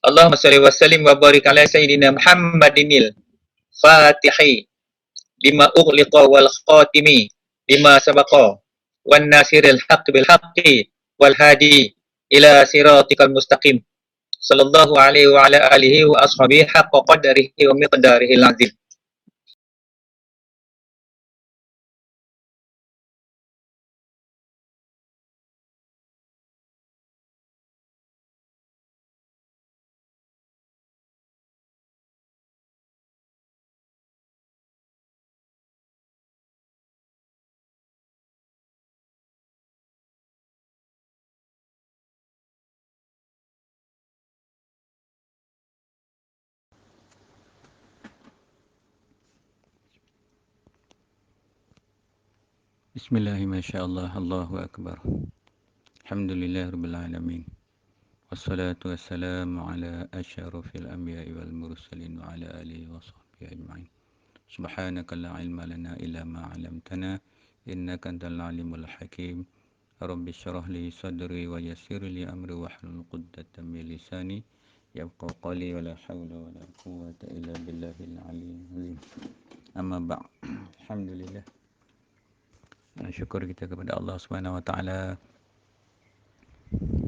Allahumma shalli wa sallim wa barik ala sayyidina Muhammadinil Fatihi lima ughliqa wal khatimi lima sabaqa wan nasiril haqqi bil haqqi wal hadi ila siratikal mustaqim sallallahu alaihi wa ala alihi wa ashabihi haqqa qadarihi wa miqdarihil azim. Bismillahirrahmanirrahim. Allahu Akbar. Alhamdulillahirrabbilalamin. Wassalatu wassalamu ala asyrafil anbiya'i wal mursalin wa ala alihi wa sahbihi ajma'in. Subhanaka la ilma lana illa ma 'allamtana innaka antal alimul hakim. Rabbi shrah li sadri wa yassir li amri wahlul 'uqdatam min lisani yafqahu qawli wa la hawla wa la quwwata illa billahil aliyyil azim. Amma ba'd. Alhamdulillah. Syukur kita kepada Allah Subhanahu Wa Taala.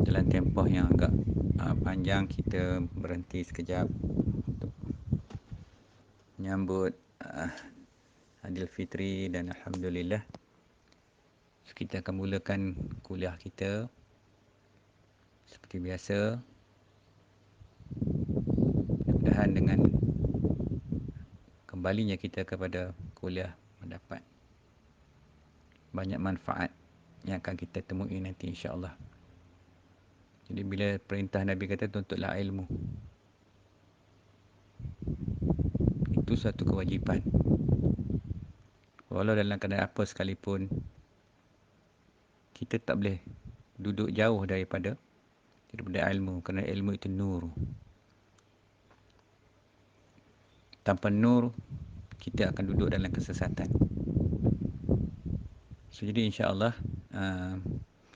Dalam tempoh yang agak panjang, kita berhenti sekejap untuk menyambut Aidilfitri dan Alhamdulillah kita akan mulakan kuliah kita seperti biasa. Mudah-mudahan dengan kembalinya kita kepada kuliah mendapat banyak manfaat yang akan kita temui nanti insya-Allah. Jadi bila perintah Nabi kata tuntutlah ilmu, itu satu kewajipan. Walau dalam keadaan apa sekalipun, kita tak boleh duduk jauh daripada ilmu, kerana ilmu itu nur. Tanpa nur, kita akan duduk dalam kesesatan. So, jadi insya-Allah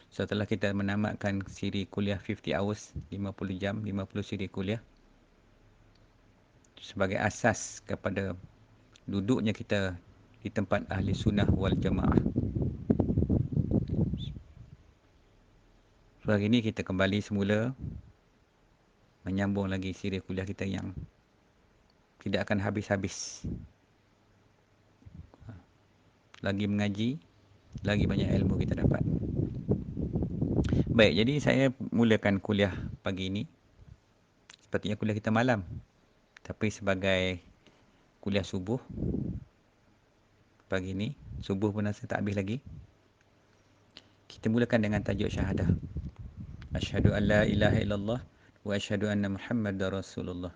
setelah kita menamatkan siri kuliah 50 hours, 50 jam, 50 siri kuliah sebagai asas kepada duduknya kita di tempat ahli sunnah wal jamaah. So, hari ini kita kembali semula menyambung lagi siri kuliah kita yang tidak akan habis-habis. Lagi mengaji, lagi banyak ilmu kita dapat. Baik, jadi saya mulakan kuliah pagi ini. Sepatutnya kuliah kita malam, tapi sebagai kuliah subuh pagi ini, subuh pun saya tak habis lagi. Kita mulakan dengan tajuk syahadah. Asyhadu an la ilaha illallah wa asyhadu anna Muhammadar Rasulullah.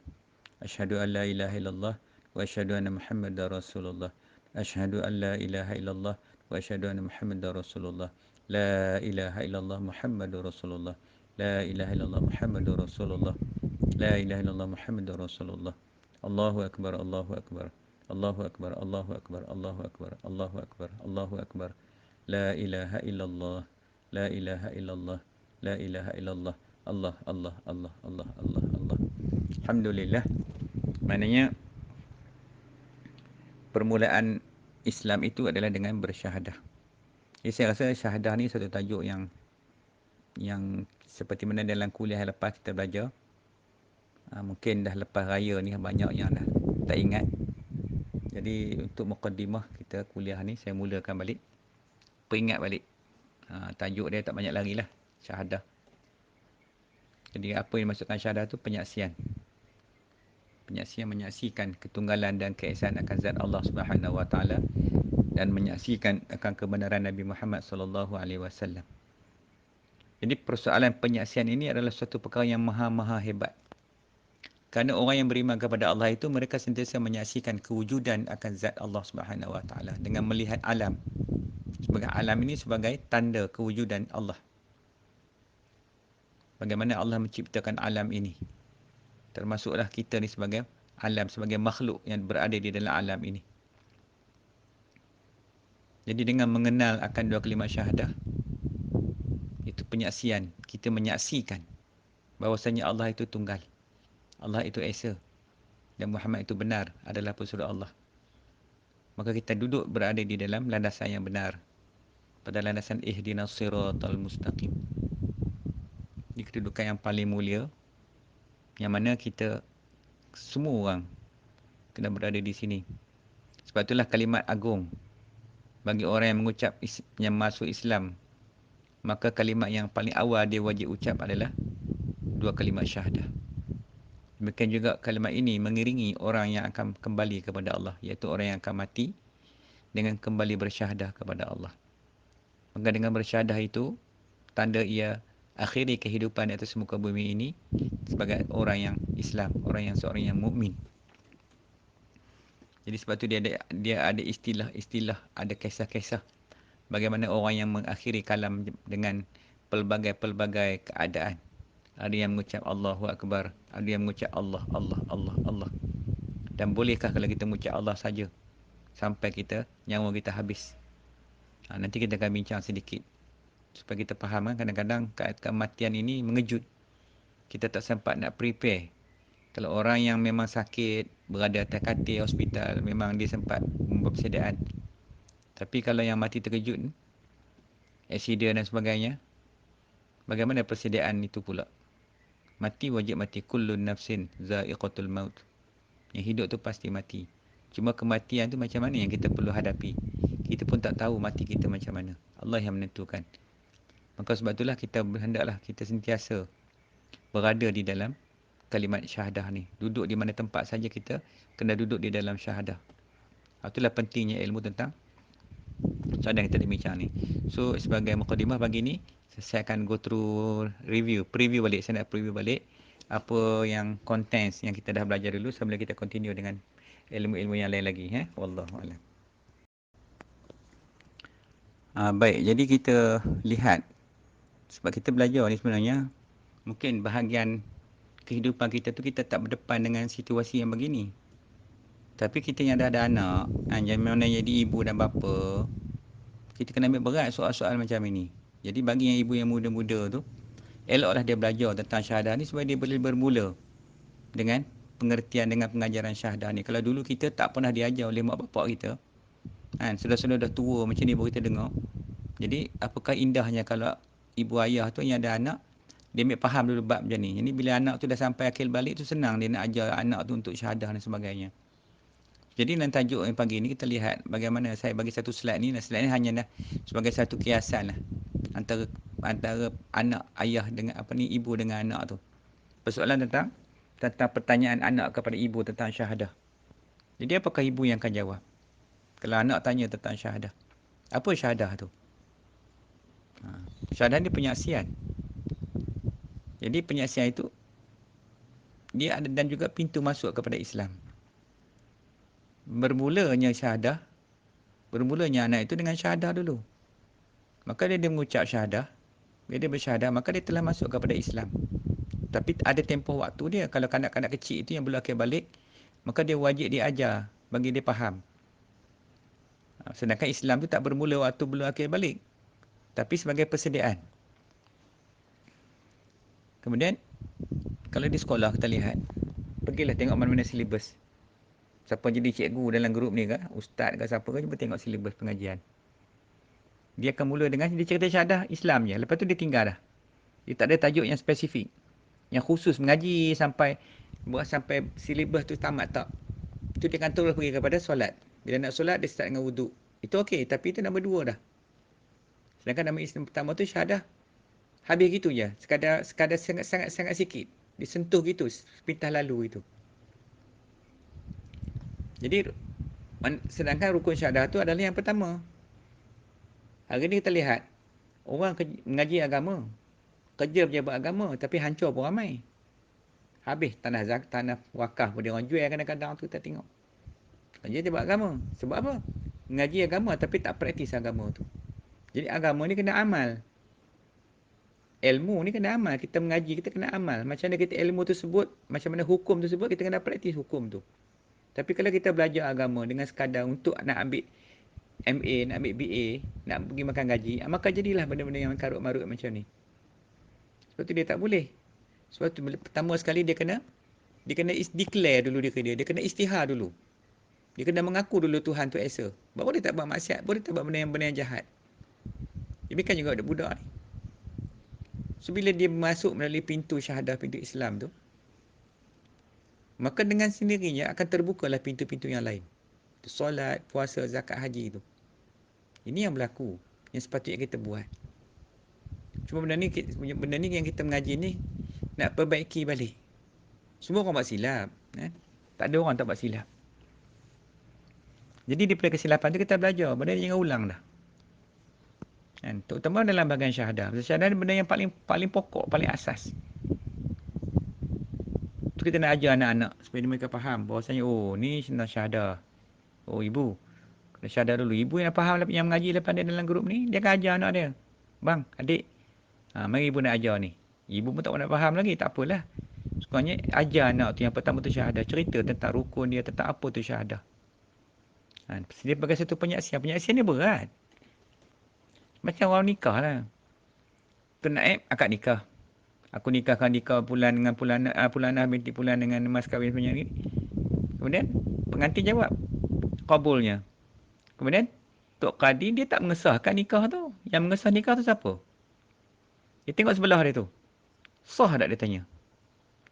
Asyhadu an la ilaha illallah wa asyhadu anna Muhammadar Rasulullah. Asyhadu an la ilaha illallah wa asyhadu anna Muhammadar Rasulullah. La ilaha illallah Muhammadur Rasulullah. La ilaha illallah Muhammadur Rasulullah. La ilaha illallah Muhammadur Rasulullah. Allahu akbar, Allahu akbar. Allahu akbar, Allahu akbar, Allahu akbar, Allahu akbar, Allahu akbar. La ilaha illallah. La ilaha illallah. La ilaha illallah. Allah, Allah, Allah, Allah, Allah, Allah. Alhamdulillah. Maknanya permulaan Islam itu adalah dengan bersyahadah. Jadi saya rasa syahadah ni satu tajuk yang seperti mana dalam kuliah yang lepas kita belajar. Mungkin dah lepas raya ni banyak yang dah tak ingat. Jadi untuk mukaddimah kita kuliah ni saya mulakan balik. Peringat balik. Tajuk dia tak banyak lagi lah. Syahadah. Jadi apa yang dimaksudkan syahadah tu? Penyaksian. Penyaksian menyaksikan ketunggalan dan keesaan akan zat Allah Subhanahu Wa Taala dan menyaksikan akan kebenaran Nabi Muhammad sallallahu alaihi wasallam. Jadi persoalan penyaksian ini adalah suatu perkara yang maha hebat. Kerana orang yang beriman kepada Allah itu mereka sentiasa menyaksikan kewujudan akan zat Allah Subhanahu Wa Taala dengan melihat alam. Sebagai alam ini sebagai tanda kewujudan Allah. Bagaimana Allah menciptakan alam ini. Termasuklah kita ni sebagai alam, sebagai makhluk yang berada di dalam alam ini. Jadi dengan mengenal akan dua kalimat syahadah, itu penyaksian, kita menyaksikan bahawasanya Allah itu tunggal. Allah itu Esa dan Muhammad itu benar adalah pesuruh Allah. Maka kita duduk berada di dalam landasan yang benar. Pada landasan ihdinas siratal mustaqim. Di kedudukan yang paling mulia, yang mana kita semua orang kena berada di sini. Sebab itulah kalimat agung bagi orang yang mengucap yang masuk Islam. Maka kalimat yang paling awal dia wajib ucap adalah dua kalimat syahadah. Demikian juga kalimat ini mengiringi orang yang akan kembali kepada Allah, iaitu orang yang akan mati dengan kembali bersyahadah kepada Allah. Maka dengan bersyahadah itu, tanda ia akhiri kehidupan di atas muka bumi ini sebagai orang yang Islam, orang yang seorang yang mukmin. Jadi sebab tu dia ada istilah-istilah, ada kisah-kisah bagaimana orang yang mengakhiri kalam dengan pelbagai-pelbagai keadaan. Ada yang mengucap Allahu Akbar, ada yang mengucap Allah, Allah, Allah, Allah. Dan bolehkah kalau kita mengucap Allah saja sampai nyawa kita habis? Nanti kita akan bincang sedikit supaya kita faham kan, kadang-kadang kematian ini mengejut. Kita tak sempat nak prepare. Kalau orang yang memang sakit, berada atas katil hospital, memang dia sempat membuat persediaan. Tapi kalau yang mati terkejut, aksiden dan sebagainya, bagaimana persediaan itu pula? Mati wajib mati. Kullun nafsin za'iqatul maut. Yang hidup tu pasti mati. Cuma kematian tu macam mana yang kita perlu hadapi. Kita pun tak tahu mati kita macam mana. Allah yang menentukan. Maka sebab itulah kita hendaklah kita sentiasa berada di dalam kalimat syahadah ni. Duduk di mana tempat saja kita kena duduk di dalam syahadah. Itulah pentingnya ilmu tentang syahadah yang kita bincang ni. So sebagai mukadimah pagi ni, saya akan go through preview balik. Saya nak preview balik apa yang contents yang kita dah belajar dulu sebelum kita continue dengan ilmu-ilmu yang lain lagi. Wallahualam. Baik, jadi kita lihat. Sebab kita belajar ni sebenarnya, mungkin bahagian kehidupan kita tu kita tak berdepan dengan situasi yang begini. Tapi kita yang dah ada anak, yang mana jadi ibu dan bapa, kita kena ambil berat soal-soal macam ini. Jadi bagi yang ibu yang muda-muda tu, eloklah dia belajar tentang syahadah ni supaya dia boleh bermula dengan pengertian, dengan pengajaran syahadah ni. Kalau dulu kita tak pernah diajar oleh mak bapak kita, sudah-sudah dah tua macam ni baru kita dengar. Jadi apakah indahnya kalau ibu ayah tu yang ada anak, dia ambil faham dulu bab macam ni. Jadi bila anak tu dah sampai akil balik tu, senang dia nak ajar anak tu untuk syahadah dan sebagainya. Jadi dalam tajuk yang pagi ni kita lihat bagaimana saya bagi satu slide ni. Slide ni hanya dah sebagai satu kiasan lah antara anak ayah dengan ibu dengan anak tu. Persoalan tentang pertanyaan anak kepada ibu tentang syahadah. Jadi apakah ibu yang akan jawab kalau anak tanya tentang syahadah? Apa syahadah tu? Syahadah ni penyaksian. Jadi penyaksian itu dia ada dan juga pintu masuk kepada Islam. Bermulanya anak itu dengan syahadah dulu. Maka dia mengucap syahadah, bila dia bersyahadah, maka dia telah masuk kepada Islam. Tapi ada tempoh waktu dia. Kalau kanak-kanak kecil itu yang belum akil balik, maka dia wajib diajar bagi dia faham. Sedangkan Islam tu tak bermula waktu belum akil balik, tapi sebagai persediaan. Kemudian kalau di sekolah kita lihat, pergilah tengok mana-mana silibus. Siapa jadi cikgu dalam grup ni ke, ustaz ke siapa ke, cuba tengok silibus pengajian. Dia akan mula dengan dia cerita syahadah Islam je. Lepas tu dia tinggal dah. Dia tak ada tajuk yang spesifik, yang khusus mengaji sampai silibus tu tamat tak. Itu dia akan terus pergi kepada solat. Bila nak solat dia start dengan wuduk. Itu okey, tapi itu nombor 2 dah. Sedangkan nama Islam pertama tu syahadah. Habis gitu je. Sekadar sangat sikit. Disentuh gitu sepintas lalu itu. Jadi sedangkan rukun syahadah tu adalah yang pertama. Hari ni kita lihat orang mengaji agama, kerja pejabat agama, tapi hancur pun ramai. Habis tanah wakaf pun dia orang jual kadang-kadang tu kita tengok. Kerja pejabat agama. Sebab apa? Mengaji agama tapi tak praktis agama tu. Jadi agama ni kena amal. Ilmu ni kena amal. Kita mengaji, kita kena amal. Macam mana kita ilmu tersebut, macam mana hukum tersebut, kita kena praktis hukum tu. Tapi kalau kita belajar agama dengan sekadar untuk nak ambil MA, nak ambil BA, nak pergi makan gaji, maka jadilah benda-benda yang karut-marut macam ni. Sebab tu dia tak boleh. Sebab tu pertama sekali dia kena Dia kena declare dulu diri dia. Dia kena istihar dulu. Dia kena mengaku dulu Tuhan tu Esa. Baru dia tak buat maksiat. Baru dia tak buat benda yang jahat. Demikian juga ada budak ni. So, bila dia masuk melalui pintu syahadah, pintu Islam tu, maka dengan sendirinya akan terbukalah pintu-pintu yang lain. Solat, puasa, zakat, haji tu. Ini yang berlaku. Yang sepatutnya kita buat. Cuma benda ni yang kita mengaji ni nak perbaiki balik. Semua orang buat silap. Tak ada orang tak buat silap. Jadi daripada kesilapan tu kita belajar. Benda ni jangan ulang dah. Kan? Terutama dalam bahagian syahadah. Syahadah ni benda yang paling pokok, paling asas. Tu kita nak ajar anak-anak supaya mereka faham bahawasanya ni tentang syahadah. Ibu kena syahadah dulu. Ibu yang faham, yang mengaji lepas dia dalam grup ni, dia akan ajar anak dia. Bang, adik, mari ibu nak ajar ni. Ibu pun tak nak faham lagi, tak apalah. Sekurangnya ajar anak tu yang pertama tu syahadah. Cerita tentang rukun dia, tentang apa tu syahadah. Dia sebagai satu penyaksian. Penyaksian ni berat. Macam orang nikah lah. Tu Naib, akad nikah. Aku nikahkan nikah Pulan dengan Pulanah binti Pulan dengan mas kahwin punya ni. Kemudian pengantin jawab kabulnya. Kemudian Tok Qadi dia tak mengesahkan nikah tu. Yang mengesah nikah tu siapa? Dia tengok sebelah dia tu. Sah tak dia tanya?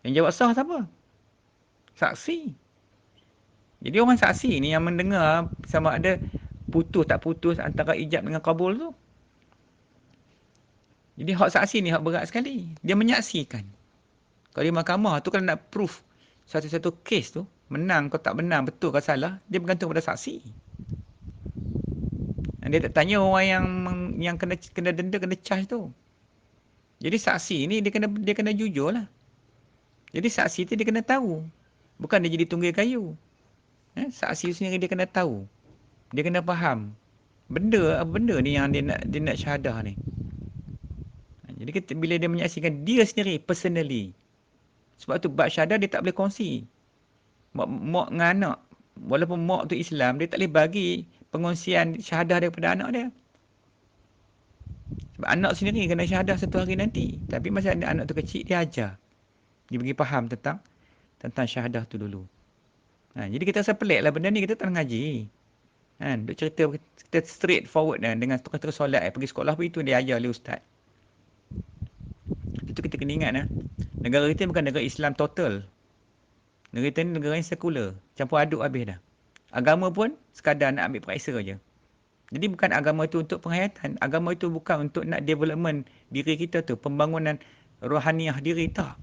Yang jawab sah siapa? Saksi. Jadi orang saksi ni yang mendengar sama ada putus tak putus antara ijab dengan kabul tu. Jadi hak saksi ni hak berat sekali. Dia menyaksikan. Kalau di mahkamah tu kalau nak proof satu-satu kes tu, menang kau tak menang, betul kau salah, dia bergantung pada saksi. Dan dia tak tanya orang yang kena denda, kena charge tu. Jadi saksi ni dia kena jujur lah. Jadi saksi tu dia kena tahu. Bukan dia jadi tunggil kayu. Saksi sendiri dia kena tahu. Dia kena faham. Benda ni yang dia nak syahadah ni. Jadi bila dia menyaksikan dia sendiri personally. Sebab tu bab syahadah dia tak boleh kongsi. Mak dengan anak. Walaupun mak tu Islam, dia tak boleh bagi pengongsian syahadah daripada anak dia. Sebab anak sendiri kena syahadah satu hari nanti. Tapi masa anak tu kecil, dia ajar. Dia bagi faham tentang syahadah tu dulu. Jadi kita rasa pelik lah benda ni, kita tak ngaji. Duk cerita kita straight forward dengan terus solat. Pergi sekolah pun itu dia ajar oleh ustaz. Itu kita kena ingat. Negara kita bukan negara Islam total. Negara kita ni negara yang sekular. Campur aduk habis dah. Agama pun sekadar nak ambil periksa je. Jadi bukan agama itu untuk penghayatan. Agama itu bukan untuk nak development diri kita tu. Pembangunan rohaniah diri, tak.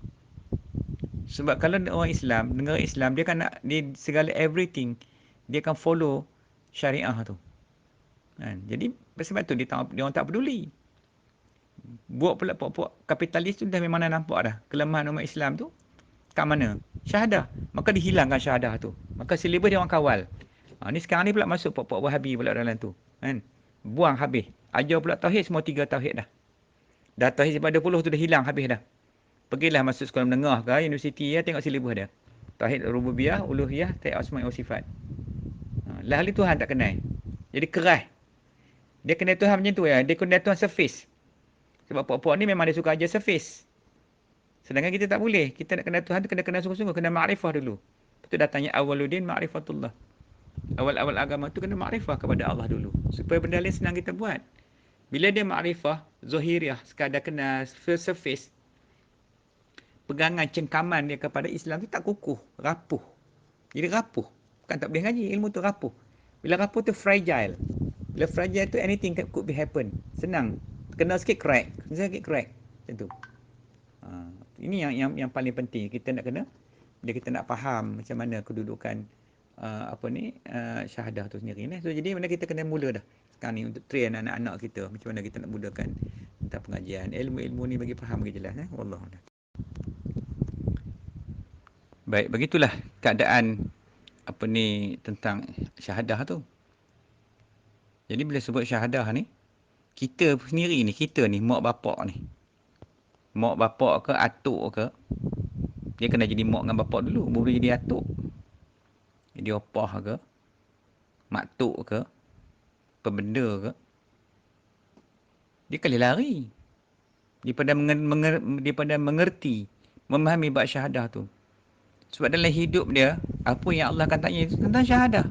Sebab kalau orang Islam, negara Islam, dia kan nak segala everything, dia akan follow syariah tu. Jadi sebab tu dia orang tak peduli. Buat pula puak-puak kapitalis tu dah memang dah nampak dah. Kelemahan umat Islam tu kat mana? Syahadah. Maka dihilangkan syahadah tu. Maka silibus dia orang kawal. Ni sekarang ni pula masuk puak-puak Wahabi pula dalam tu. Buang habis. Ajar pula tauhid, semua 3 tauhid dah. Dah tauhid sebab 20 tu dah hilang habis dah. Pergilah masuk sekolah menengah ke universiti ya, tengok silibus dia. Tauhid rububiyah, uluhiyah, tauhid asma' wa sifat. Lah ahli Tuhan tak kenal. Jadi keras. Dia kenal Tuhan macam tu ya. Dia kenal Tuhan surface. Sebab puak-puak ni memang dia suka ajar surface. Sedangkan kita tak boleh. Kita nak kenal Tuhan tu kena kenal sungguh-sungguh. Kena ma'rifah dulu. Betul datangnya awwaluddin ma'rifatullah. Awal-awal agama tu kena ma'rifah kepada Allah dulu. Supaya benda lain senang kita buat. Bila dia ma'rifah, zohiriah, sekadar kenal surface, pegangan cengkaman dia kepada Islam tu tak kukuh, rapuh. Jadi rapuh. Bukan tak boleh ngaji, ilmu tu rapuh. Bila rapuh tu fragile. Bila fragile tu anything could be happen. Senang. Kena sikit crack. Kena sikit crack. Macam tu. Ini yang paling penting. Kita nak kena, bila kita nak faham macam mana kedudukan syahadah tu sendiri ni. So jadi mana kita kena mula dah sekarang ni untuk train anak-anak kita macam mana kita nak mulakan tentang pengajian ilmu-ilmu ni bagi faham bagi jelas. Wallahu a'lam. Baik, begitulah keadaan tentang syahadah tu. Jadi bila sebut syahadah ni, kita sendiri ni, mak bapak ni. Mak bapak ke atuk ke, dia kena jadi mak dengan bapak dulu, baru jadi atuk. Jadi opah ke, maktuk ke, pembenda ke, dia kali lari daripada mengerti, memahami bab syahadah tu. Sebab dalam hidup dia, apa yang Allah akan tanya itu tentang syahadah.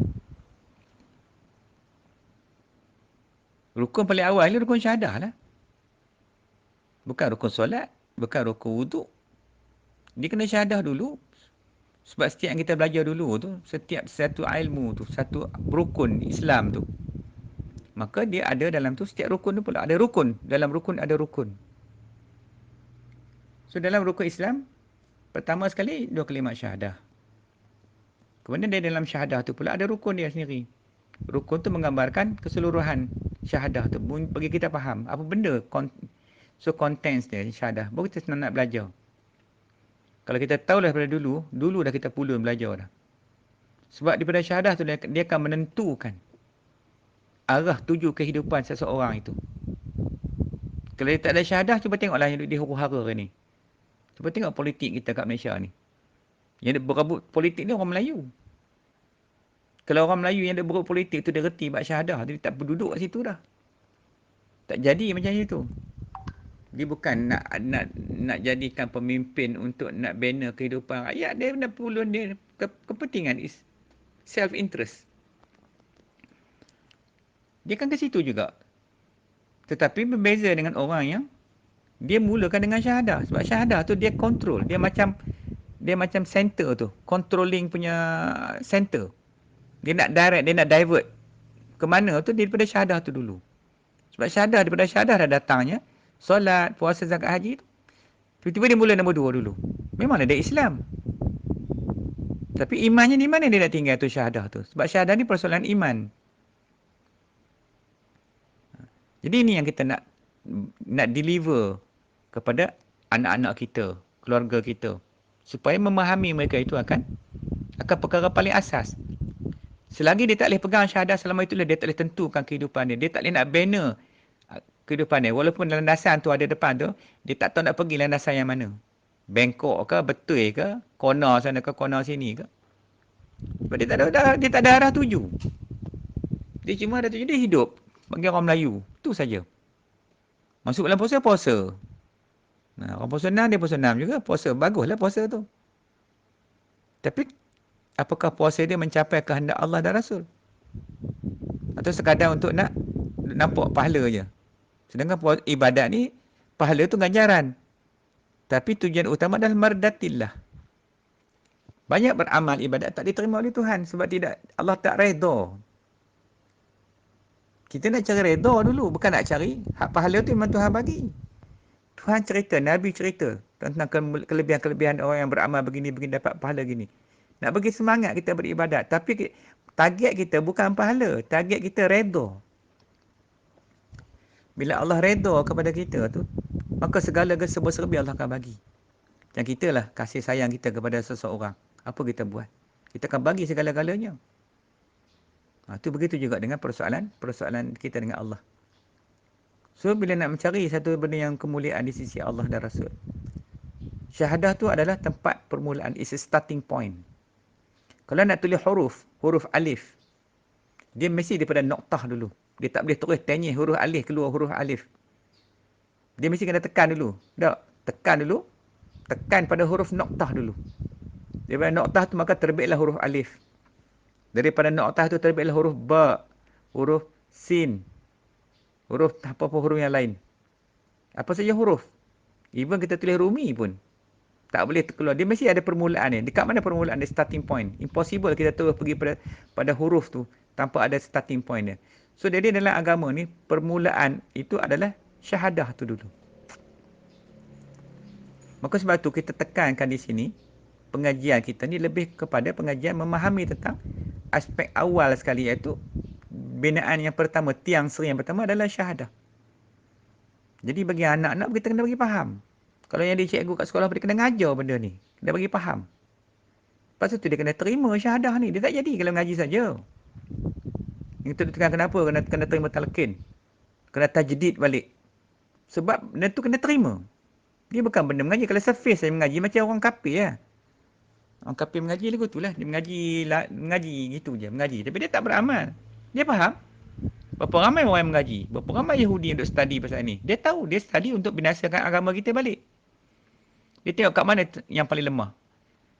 Rukun paling awal ni rukun syahadah lah. Bukan rukun solat, bukan rukun wuduk. Dia kena syahadah dulu. Sebab setiap yang kita belajar dulu tu, setiap satu ilmu tu, satu rukun Islam tu, maka dia ada dalam tu, setiap rukun tu pula ada rukun. Dalam rukun ada rukun. So dalam rukun Islam, pertama sekali dua kalimat syahadah. Kemudian dari dalam syahadah tu pula ada rukun dia sendiri. Rukun tu menggambarkan keseluruhan syahadah tu. Bagi kita faham apa benda so contents dia syahadah. Baru kita senang nak belajar. Kalau kita tahu daripada dulu dah kita pulun belajar dah. Sebab daripada syahadah tu dia akan menentukan arah tuju kehidupan seseorang itu. Kalau dia tak ada syahadah, cuba tengoklah yang di huru-hara ni. Cuba tengok politik kita kat Malaysia ni. Yang berabut politik ni orang Melayu. Kalau orang Melayu yang berabut politik tu dia reti bab syahadah, dia tak berduduk kat situ dah. Tak jadi macam itu. Dia bukan nak jadikan pemimpin untuk nak bina kehidupan rakyat. Dia nak pulun dia kepentingan is self interest. Dia kan ke situ juga. Tetapi berbeza dengan orang yang dia mulakan dengan syahadah. Sebab syahadah tu dia control. Dia macam center tu. Controlling punya center. Dia nak direct, dia nak divert. Ke mana tu daripada syahadah tu dulu. Sebab syahadah, daripada syahadah dah datangnya. Solat, puasa, zakat, haji tu. Tiba-tiba dia mula nombor 2 dulu. Memanglah dia Islam. Tapi imannya di mana dia nak tinggal tu syahadah tu. Sebab syahadah ni persoalan iman. Jadi ini yang kita nak deliver kepada anak-anak kita, keluarga kita. Supaya memahami mereka itu akan perkara paling asas. Selagi dia tak boleh pegang syahadah selama itulah dia tak boleh tentukan kehidupan dia. Dia tak boleh nak bina kehidupan dia. Walaupun landasan tu ada depan tu, dia tak tahu nak pergi landasan yang mana. Bengkok ke, betul ke, corner sana ke, corner sini ke. Sebab dia tak ada arah tuju. Dia cuma ada tuju, dia hidup. Bagi orang Melayu. Itu saja. Masuk dalam puasa, puasa. Nah, orang puasa 6, dia puasa 6 juga. Puasa, baguslah puasa tu. Tapi, apakah puasa dia mencapai kehendak Allah dan Rasul? Atau sekadar untuk nak nampak pahala je? Sedangkan ibadat ni, pahala tu ganjaran. Tapi tujuan utama adalah mardatillah. Banyak beramal ibadat tak diterima oleh Tuhan. Sebab Allah tak redha. Kita nak cari redha dulu. Bukan nak cari hak pahala tu memang Tuhan bagi. Tuhan cerita, Nabi cerita tentang kelebihan-kelebihan orang yang beramal begini dapat pahala gini. Nak bagi semangat kita beribadat. Tapi target kita bukan pahala. Target kita redha. Bila Allah redha kepada kita tu, maka segala serba-serbi Allah akan bagi. Yang kita lah kasih sayang kita kepada seseorang. Apa kita buat? Kita akan bagi segala-galanya. Itu begitu juga dengan persoalan kita dengan Allah. So, bila nak mencari satu benda yang kemuliaan di sisi Allah dan Rasul, syahadah tu adalah tempat permulaan. It's a starting point. Kalau nak tulis huruf alif, dia mesti daripada noktah dulu. Dia tak boleh terus tenyih huruf alif keluar huruf alif. Dia mesti kena tekan dulu. Tekan dulu. Tekan pada huruf noktah dulu. Daripada noktah tu maka terbitlah huruf alif. Daripada noktah tu terbitlah huruf ba, huruf sin, huruf apa-apa huruf yang lain. Apa saja huruf. Even kita tulis Rumi pun tak boleh keluar. Dia mesti ada permulaan dia. Dekat mana permulaan dia, starting point. Impossible kita terus pergi pada huruf tu tanpa ada starting point dia. So, jadi dalam agama ni, permulaan itu adalah syahadah tu dulu. Maka sebab tu kita tekankan di sini, pengajian kita ni lebih kepada pengajian memahami tentang aspek awal sekali, iaitu binaan yang pertama, tiang seri yang pertama adalah syahadah. Jadi bagi anak-anak kita kena bagi faham. Kalau yang dia cikgu kat sekolah dia kena ngajar benda ni. Dia bagi faham. Lepas tu dia kena terima syahadah ni. Dia tak jadi kalau ngaji saja. Itu tekan kenapa kena terima talqin. Kena tajdid balik. Sebab benda tu kena terima. Dia bukan benda mengaji. Kalau surface saya mengaji macam orang kafir lah. Orang kafir mengaji lagu tu lah. Dia mengaji gitu je. Mengaji. Tapi dia tak beramal. Dia faham. Berapa ramai orang yang mengaji. Berapa ramai Yahudi untuk study pasal ni. Dia tahu. Dia study untuk binasakan agama kita balik. Dia tengok kat mana yang paling lemah.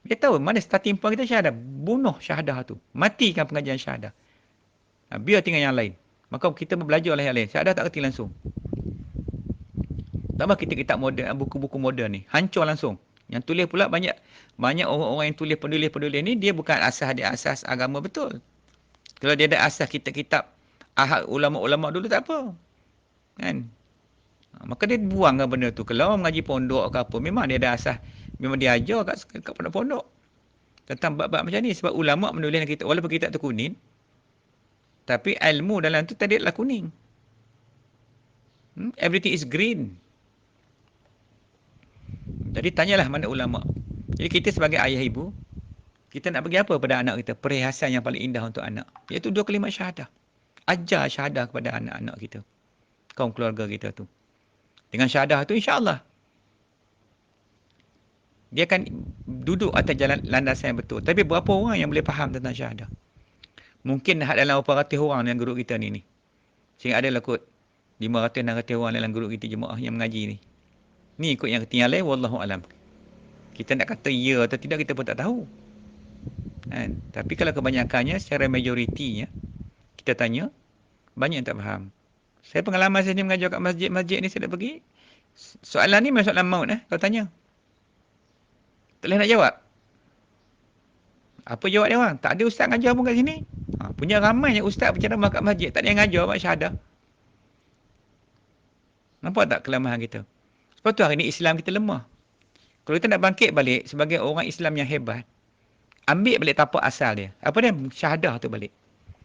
Dia tahu mana starting point kita syahadah. Bunuh syahadah tu. Matikan pengajian syahadah. Biar tinggal yang lain. Maka kita belajar oleh yang lain. Syahadah tak kerti langsung. Tambah kitab-kitab moden, buku-buku moden ni. Hancur langsung. Yang tulis pula banyak orang-orang yang tulis penulis-penulis ni, dia bukan asas agama betul. Kalau dia ada asas kitab-kitab ahad ulama-ulama dulu tak apa. Kan? Maka dia buangkan benda tu. Kalau orang mengaji pondok ke apa, memang dia ada asas. Memang dia ajar kat pondok-pondok. Tentang bab-bab macam ni. Sebab ulama menulis kitab, walaupun kitab tu kuning, tapi ilmu dalam tu tadi adalah kuning. Everything is green. Jadi tanyalah mana ulama. Jadi kita sebagai ayah ibu, kita nak bagi apa pada anak kita? Perhiasan yang paling indah untuk anak. Iaitu 2 kalimat syahadah. Ajar syahadah kepada anak-anak kita. Kaum keluarga kita tu. Dengan syahadah tu insya-Allah dia akan duduk atas jalan landasan yang betul. Tapi berapa orang yang boleh faham tentang syahadah? Mungkin dalam 800 orang dalam grup kita ni. Sehingga adalah kot 500-600 orang dalam grup kita jemaah yang mengaji ni. Ni ikut yang ketinggalan lain, wallahu alam. Kita nak kata ya atau tidak, kita pun tak tahu. Kan? Tapi kalau kebanyakannya, secara majoritinya, kita tanya, banyak yang tak faham. Saya pengalaman saya ni mengajar kat masjid-masjid ni, saya dah pergi. Soalan ni memang soalan maut kalau tanya. Tak boleh nak jawab. Apa jawab dia orang? Tak ada ustaz ngajar pun kat sini. Punya ramai yang ustaz berceramah kat masjid, tak ada yang ngajar buat syahadah. Nampak tak kelemahan kita? Sebab tu hari ni Islam kita lemah. Kalau kita nak bangkit balik sebagai orang Islam yang hebat, ambil balik tapak asal dia. Apa dia? Syahadah tu balik.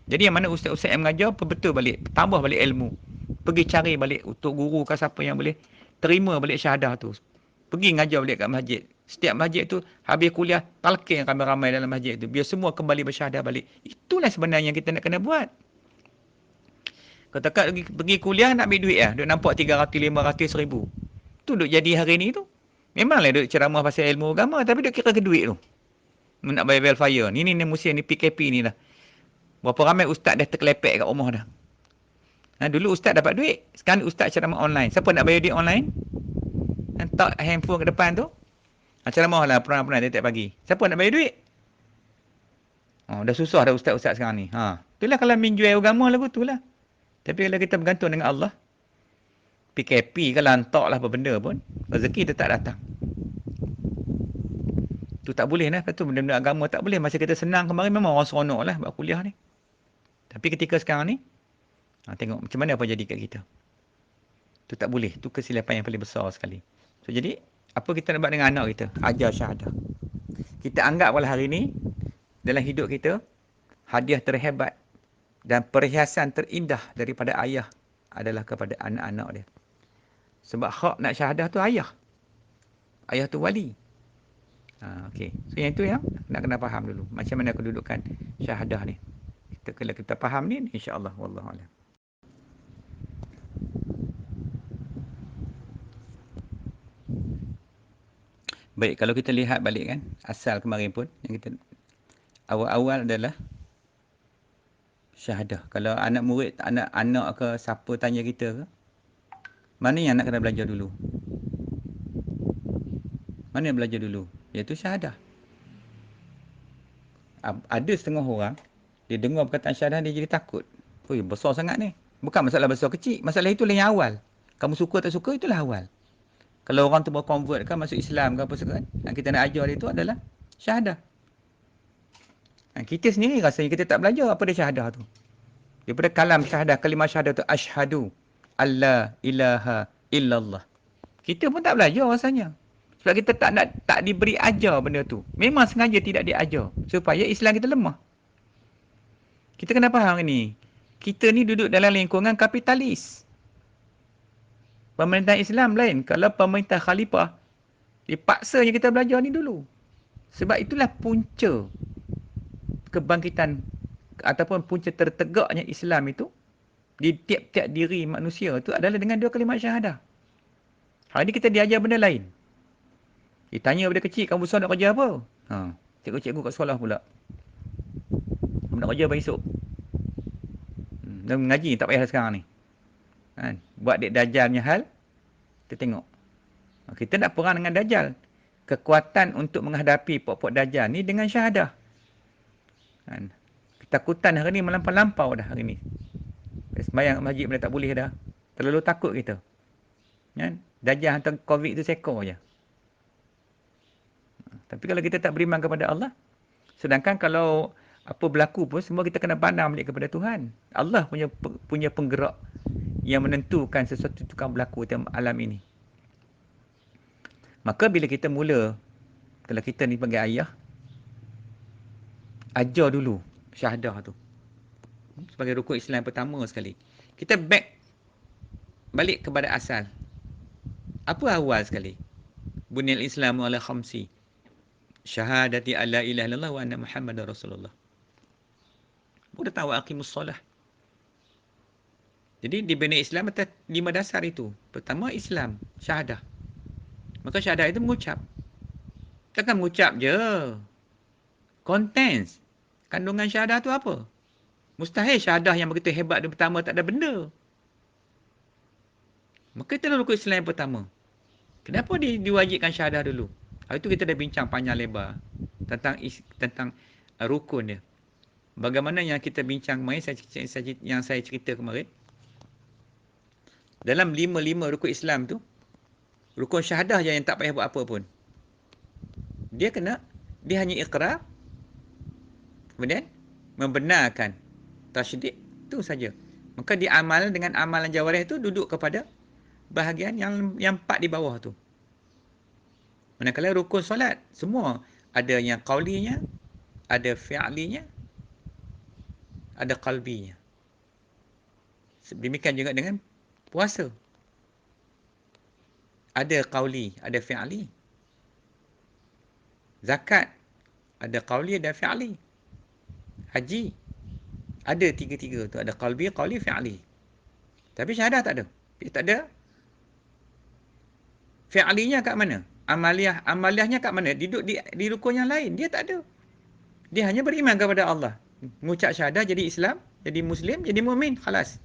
Jadi yang mana ustaz-ustaz yang mengajar, betul balik. Tambah balik ilmu. Pergi cari balik untuk guru ke siapa yang boleh terima balik syahadah tu. Pergi ngajar balik kat masjid. Setiap masjid tu, habis kuliah, talqin ramai-ramai dalam masjid tu. Biar semua kembali bersyahadah balik. Itulah sebenarnya yang kita nak kena buat. Kalau tak pergi kuliah, nak ambil duit lah. Duk nampak 300, 500, 1000. Tu duk jadi hari ni tu. Memanglah duk ceramah pasal ilmu agama, tapi duk kira ke duit tu. Nak bayar welfare. Ni musim ni PKP ni lah. Berapa ramai ustaz dah terkelepek kat rumah dah. Dulu ustaz dapat duit. Sekarang ustaz ceramah online. Siapa nak bayar duit online? Letak handphone ke depan tu. Ceramah lah perang-perang dia tak pagi. Siapa nak bayar duit? Dah susah dah ustaz-ustaz sekarang ni. Itulah kalau menjual agama lah tu lah. Tapi kalau kita bergantung dengan Allah, PKP ke lantak lah apa benda pun, rezeki tetap datang. Tu tak boleh lah. Lepas tu benda-benda agama tak boleh. Masa kita senang kemarin memang orang seronok lah buat kuliah ni. Tapi ketika sekarang ni, tengok macam mana apa jadi kat kita. Tu tak boleh. Tu kesilapan yang paling besar sekali. So jadi, apa kita nak buat dengan anak kita? Ajar syahadah. Kita anggaplah hari ni, dalam hidup kita, hadiah terhebat dan perhiasan terindah daripada ayah adalah kepada anak-anak dia. Sebab hak nak syahadah tu ayah. Ayah tu wali. Okay. So yang itu yang nak kena faham dulu. Macam mana kedudukan syahadah ni. Kalau kita faham ni, insya-Allah wallahu a'lam. Baik, kalau kita lihat balik kan, asal kemarin pun yang kita awal-awal adalah syahadah. Kalau anak murid, anak-anak ke siapa tanya kita ke, mana yang nak kena belajar dulu? Mana yang belajar dulu? Iaitu syahadah. Ada setengah orang, dia dengar perkataan syahadah, dia jadi takut. Besar sangat ni. Bukan masalah besar kecil. Masalah itulah yang awal. Kamu suka tak suka, itulah awal. Kalau orang tu berkonvert kan, masuk Islam ke apa sekan, yang kita nak ajar dia tu adalah syahadah. Kita sendiri rasanya kita tak belajar apa dia syahadah tu. Daripada kalam syahadah, kalimah syahadah tu, asyhadu alla ilaha illallah. Kita pun tak belajar rasanya. Sebab kita tak diberi ajar benda tu. Memang sengaja tidak diajar. Supaya Islam kita lemah. Kita kena faham ni. Kita ni duduk dalam lingkungan kapitalis. Pemerintah Islam lain. Kalau pemerintah khalifah, dipaksanya kita belajar ni dulu. Sebab itulah punca kebangkitan ataupun punca tertegaknya Islam itu di tiap-tiap diri manusia itu adalah dengan 2 kalimat syahadah. Hari ni kita diajar benda lain. Ditanya benda kecil, kamu besar nak kerja apa? Cikgu-cikgu kat sekolah pula. Kamu nak kerja apa esok? Dan mengaji tak payah sekarang ni. Buat dek Dajjal punya hal, kita tengok. Kita nak perang dengan Dajjal. kekuatan untuk menghadapi pokok dajjal ni dengan syahadah. Kan? Ketakutan hari ni melampau-lampau dah hari ni. Sembahyang masjid boleh tak boleh dah. Terlalu takut kita. Kan? Dajjal hantar COVID tu sekor je. Tapi kalau kita tak beriman kepada Allah, sedangkan kalau apa berlaku pun semua kita kena pandang balik kepada Tuhan. Allah punya penggerak yang menentukan sesuatu itu akan berlaku dalam alam ini. Maka bila kita mula, kalau kita ni panggil ayah, ajar dulu syahadah tu. Sebagai rukun Islam pertama sekali. Kita back balik kepada asal. Apa awal sekali? Bunyal Islamu ala khamsi. Syahadati alla ilaha illallah wa anna Muhammadar Rasulullah. Udah tahu aqimus solah. Jadi dibina Islam atas 5 dasar itu. Pertama Islam, syahadah. Maka syahadah itu mengucap. Takkan mengucap je. Contents. Kandungan syahadah tu apa? Mustahil syahadah yang begitu hebat dan pertama tak ada benda. Maka itu rukun Islam yang pertama. Kenapa diwajibkan syahadah dulu? Hari itu kita dah bincang panjang lebar tentang rukun dia. Bagaimana yang kita bincang kemarin, yang saya cerita kemarin. Dalam 5 rukun Islam tu, rukun syahadah je yang tak payah buat apa pun. Dia hanya iqrar, kemudian membenarkan tasydid, tu saja. Maka diamal dengan amalan jawarih tu duduk kepada bahagian yang 4 di bawah tu. Manakala rukun solat, semua ada yang qaulinya, ada fi'linya, ada qalbinya. Demikian juga dengan puasa. Ada qauli, ada fi'li. Zakat, ada qauli, ada fi'li. Haji, ada 3 tu. Ada qalbi, qauli, fi'li. Tapi syahadah tak ada. Dia tak ada. Fi'linya kat mana? Amaliyahnya kat mana? Duduk di rukun yang lain. Dia tak ada. Dia hanya beriman kepada Allah. Mengucap syahadah, jadi Islam, jadi Muslim, jadi mukmin, khalas.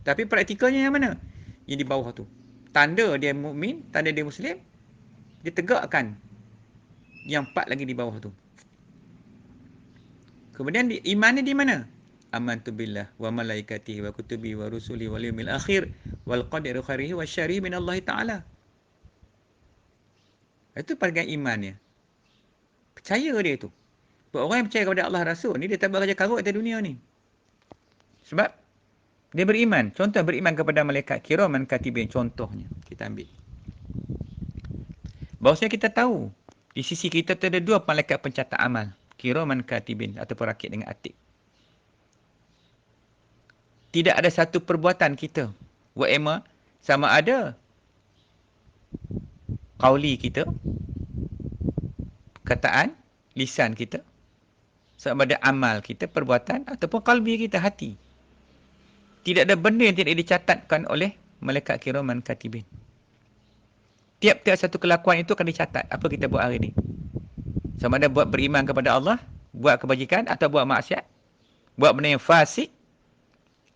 Tapi praktikalnya yang mana? Yang di bawah tu. Tanda dia mukmin, tanda dia Muslim, dia tegakkan yang 4 lagi di bawah tu. Kemudian imannya di mana? Amantu billah wa malaikatihi wa kutubihi wa rusuli wal yawmil akhir wal qadri khairihi wa syarrihi min Allah Ta'ala. Itu bahagian imannya. Percaya dia tu. Orang yang percaya kepada Allah Rasul ni, dia tak buat kerja karut atas dunia ni. Sebab dia beriman. Contoh beriman kepada malaikat kiraman katibin. Contohnya kita ambil. Bahawasanya kita tahu di sisi kita tu ada 2 malaikat pencatat amal. Kiraman katibin ataupun rakit dengan atik. Tidak ada satu perbuatan kita, wa'ima, sama ada qauli kita, perkataan, lisan kita, sama ada amal kita, perbuatan, ataupun qalbi kita, hati. Tidak ada benda yang tidak dicatatkan oleh malaikat kiraman katibin. Tiap-tiap satu kelakuan itu akan dicatat. Apa kita buat hari ini? Sama ada buat beriman kepada Allah, buat kebajikan atau buat maksiat, buat benda yang fasik,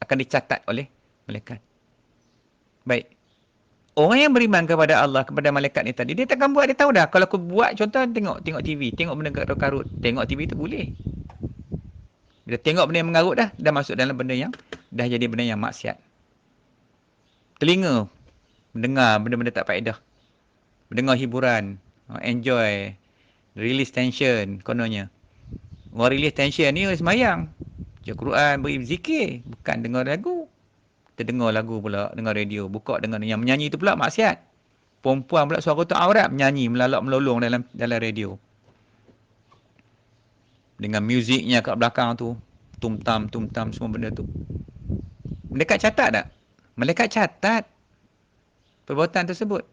akan dicatat oleh malaikat. Baik. Orang yang beriman kepada Allah, kepada malaikat ni tadi, dia takkan buat, dia tahu dah. Kalau aku buat, contoh tengok TV, tengok benda karut-karut. Tengok TV tu boleh. Bila tengok benda yang mengarut dah masuk dalam benda yang, dah jadi benda yang maksiat. Telinga, mendengar benda-benda tak faedah. Mendengar hiburan, enjoy, release tension, kononnya. Orang release tension ni semayang. Baca Quran, berzikir, bukan dengar lagu. Kita dengar lagu pula, dengar radio, buka dengar yang menyanyi tu pula maksiat. Perempuan pula suara tu aurat, menyanyi, melalak melolong dalam radio. Dengan muziknya kat belakang tu, tumtam semua benda tu. Malaikat catat tak? Malaikat catat perbuatan tersebut.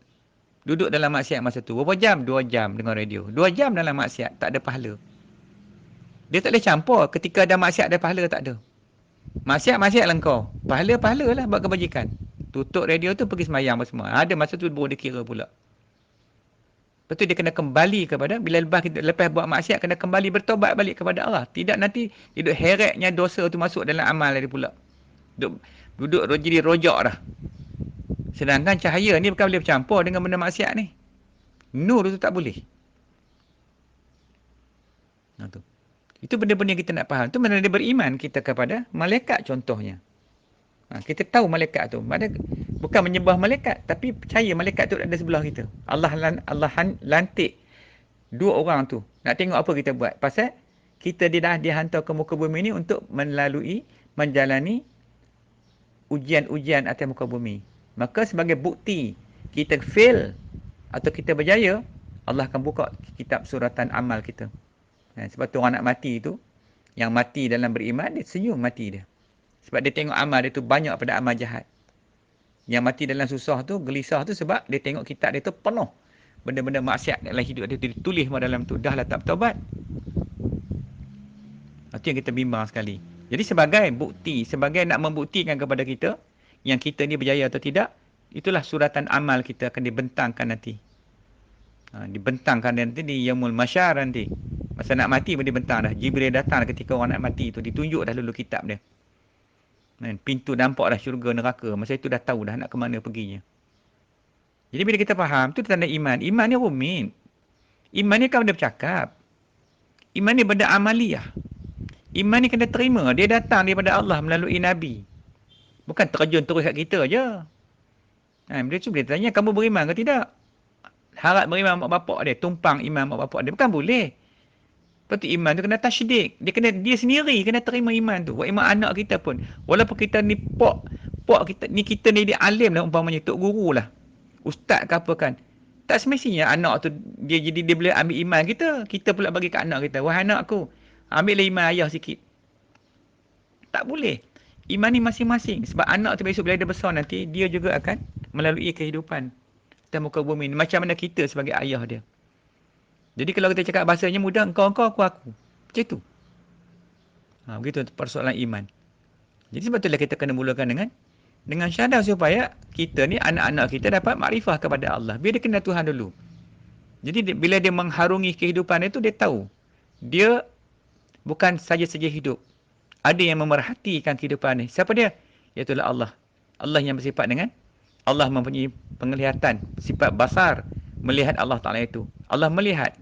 Duduk dalam maksiat masa tu. Berapa jam? 2 jam dengar radio. 2 jam dalam maksiat, tak ada pahala. Dia tak boleh campur ketika ada maksiat ada pahala, tak ada. Maksiat lah kau. Pahala lah buat kebajikan. Tutup radio tu pergi semayang semua. Ada masa tu baru dia kira pula. Lepas tu dia kena kembali kepada, bila lepas buat maksiat, kena kembali bertobat balik kepada Allah. Tidak nanti duduk heretnya dosa tu masuk dalam amal dia pula. Duduk jadi rojak dah. Sedangkan cahaya ni bukan boleh bercampur dengan benda maksiat ni. Nur tu tak boleh. Tu. Itu benda-benda yang kita nak faham. Itu mana dia beriman kita kepada malaikat contohnya. Kita tahu malaikat tu. Bukan menyembah malaikat, tapi percaya malaikat tu ada sebelah kita. Allah lantik dua orang tu. Nak tengok apa kita buat. Pasal kita dah dihantar ke muka bumi ni untuk menjalani ujian-ujian atas muka bumi. Maka sebagai bukti kita fail atau kita berjaya, Allah akan buka kitab suratan amal kita. Sebab tu orang nak mati tu, yang mati dalam beriman, dia senyum mati dia. Sebab dia tengok amal dia tu banyak pada amal jahat. Yang mati dalam susah tu, gelisah tu sebab dia tengok kitab dia tu penuh benda-benda maksiat dalam hidup dia, dia tulis dalam tu. Dah lah tak bertaubat. Itu yang kita bimbang sekali. Jadi sebagai bukti, sebagai nak membuktikan kepada kita yang kita ni berjaya atau tidak, itulah suratan amal kita akan dibentangkan nanti. Dibentangkan nanti di Yaumul Masyar nanti. Masa nak mati pun dibentang dah. Jibril datang ketika orang nak mati tu. Ditunjuk dah dulu kitab dia. Pintu nampak dah syurga neraka. Masa itu dah tahu dah nak ke mana perginya. Jadi bila kita faham, tu tanda iman. Iman ni rumit. Iman ni kan benda bercakap. Iman ni benda amaliyah. Iman ni kena terima. Dia datang daripada Allah melalui Nabi. Bukan terjun terus kat kita je. Dia tu boleh tanya, kamu beriman ke tidak? Harap beriman mak bapak dia. Tumpang iman mak bapak dia. Bukan boleh. Lepas tu iman tu kena tasydik. Dia sendiri kena terima iman tu. Buat iman anak kita pun. Walaupun kita ni kita ni dia alim lah umpamanya. Tok guru lah. Ustaz ke apa kan. Tak semestinya anak tu dia boleh ambil iman kita. Kita pula bagi kat anak kita. Wahai anakku, ambillah iman ayah sikit. Tak boleh. Iman ni masing-masing. Sebab anak tu besok bila dia besar nanti, dia juga akan melalui kehidupan dan muka bumi ni. Macam mana kita sebagai ayah dia. Jadi kalau kita cakap bahasanya mudah, engkau, aku. Macam tu. Begitu persoalan iman. Jadi sebab itulah kita kena mulakan dengan syahadah supaya kita ni, anak-anak kita dapat makrifah kepada Allah. Biar dia kenal Tuhan dulu. Jadi bila dia mengharungi kehidupan itu, dia tahu. Dia bukan saja-saja hidup. Ada yang memerhatikan kehidupan ni. Siapa dia? Iaitulah Allah. Allah yang bersifat dengan, Allah mempunyai penglihatan, sifat basar, melihat Allah Ta'ala itu. Allah melihat.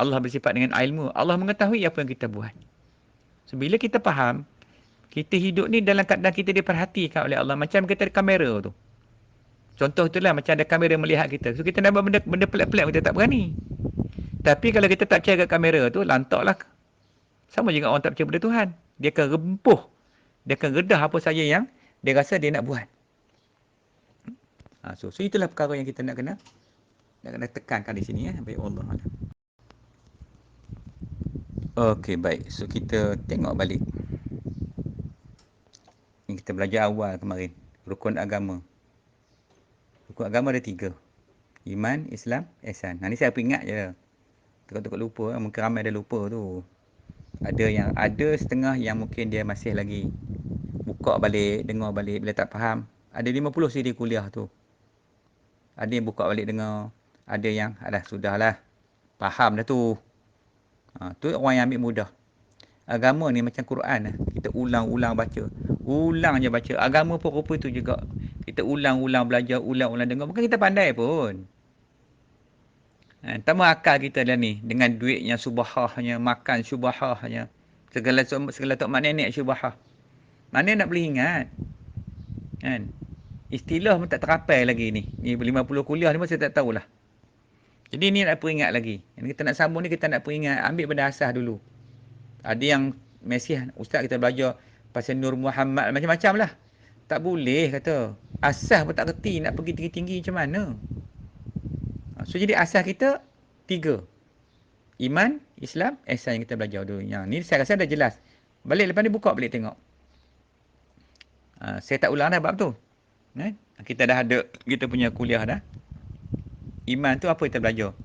Allah bersifat dengan ilmu. Allah mengetahui apa yang kita buat. So, bila kita faham, kita hidup ni dalam keadaan kita diperhatikan oleh Allah. Macam kita ada kamera tu. Contoh itulah macam ada kamera melihat kita. So, kita nak buat benda pelik-pelik, kita tak berani. Tapi kalau kita tak percaya kat kamera tu, lantaklah. Sama juga orang tak percaya pada Tuhan. Dia akan rempuh. Dia akan redah apa saja yang dia rasa dia nak buat. So itulah perkara yang kita nak kena tekankan di sini. Baik, Allah. Okey, baik. So kita tengok balik. Yang kita belajar awal kemarin. Rukun agama. Rukun agama ada 3. Iman, Islam, Ihsan. Ni saya ingat je. Takut-takut lupa. Mungkin ramai dah lupa tu. Ada setengah yang mungkin dia masih lagi buka balik, dengar balik bila tak faham. Ada 50 CD kuliah tu. Ada yang buka balik dengar. Ada yang sudahlah. Faham dah tu. Tu orang yang ambil mudah. Agama ni macam Quran lah. Kita ulang-ulang baca. Ulang je baca. Agama pun rupa tu juga. Kita ulang-ulang belajar, ulang-ulang dengar. Bukan kita pandai pun. Tambah akal kita dah ni. Dengan duit yang subahahnya, makan subahahnya. Segala tok mak nenek subahah. Mana nak boleh ingat? Kan? Istilah pun tak terapai lagi ni. Ni 50 kuliah ni pun saya tak tahulah. Jadi ni nak peringat lagi. Yang kita nak sambung ni kita nak peringat. Ambil benda asas dulu. Ada yang mesej, ustaz kita belajar pasal Nur Muhammad. Macam-macam lah. Tak boleh kata. Asas pun tak kerti. Nak pergi tinggi-tinggi macam mana? So jadi asas kita 3. Iman, Islam, Ihsan yang kita belajar dulu. Yang ni saya rasa dah jelas. Balik lepas ni buka balik tengok. Saya tak ulang dah bab tu. Kita dah ada kita punya kuliah dah. Iman tu apa kita belajar?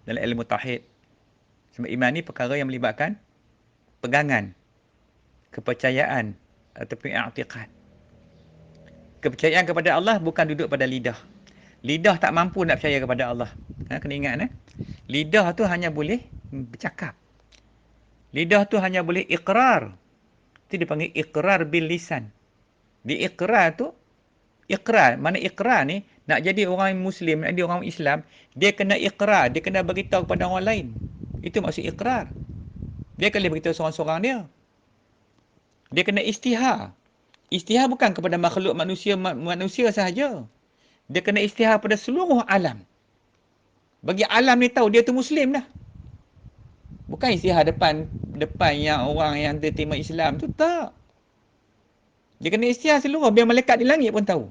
Dalam ilmu tauhid. Sebab iman ni perkara yang melibatkan pegangan, kepercayaan ataupun i'tiqad. Kepercayaan kepada Allah bukan duduk pada lidah. Lidah tak mampu nak percaya kepada Allah. Kena ingat. Lidah tu hanya boleh bercakap. Lidah tu hanya boleh iqrar. Itu dipanggil iqrar bil lisan. Di iqrar tu Iqrar. Mana iqrar ni, nak jadi orang Muslim, nak jadi orang Islam, dia kena iqrar, dia kena beritahu kepada orang lain. Itu maksud iqrar. Dia kena beritahu seorang-seorang dia. Dia kena istihar. Istihar bukan kepada makhluk manusia sahaja. Dia kena istihar pada seluruh alam. Bagi alam ni tahu dia tu Muslim dah. Bukan istihar depan yang orang yang dia terima Islam tu, tak. Dia kena istihar seluruh, biar malaikat di langit pun tahu.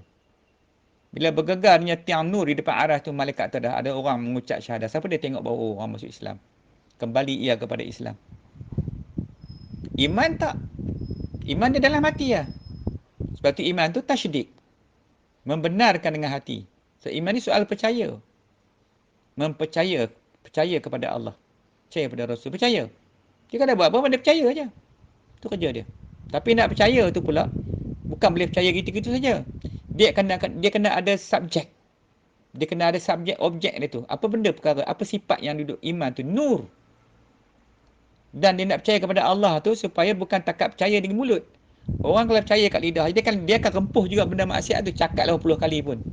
Bila bergegarnya tiang nur di depan arah tu, malaikat tu dah ada orang mengucap syahadah. Siapa dia tengok bahawa orang masuk Islam? Kembali ia kepada Islam. Iman tak? Iman dia dalam hati lah. Sebab tu iman tu tasydid. Membenarkan dengan hati. So iman ni soal percaya. Percaya kepada Allah. Percaya kepada Rasul. Percaya. Dia kan dah buat apa, dia percaya aja. Itu kerja dia. Tapi nak percaya tu pula, bukan boleh percaya gitu-gitu saja. Dia kena ada subjek. Dia kena ada subjek, objek dia tu. Apa benda perkara, apa sifat yang duduk iman tu? Nur. Dan dia nak percaya kepada Allah tu supaya bukan takat percaya dengan mulut. Orang kalau percaya kat lidah, dia akan rempuh juga benda maksiat tu, cakap 80 kali pun.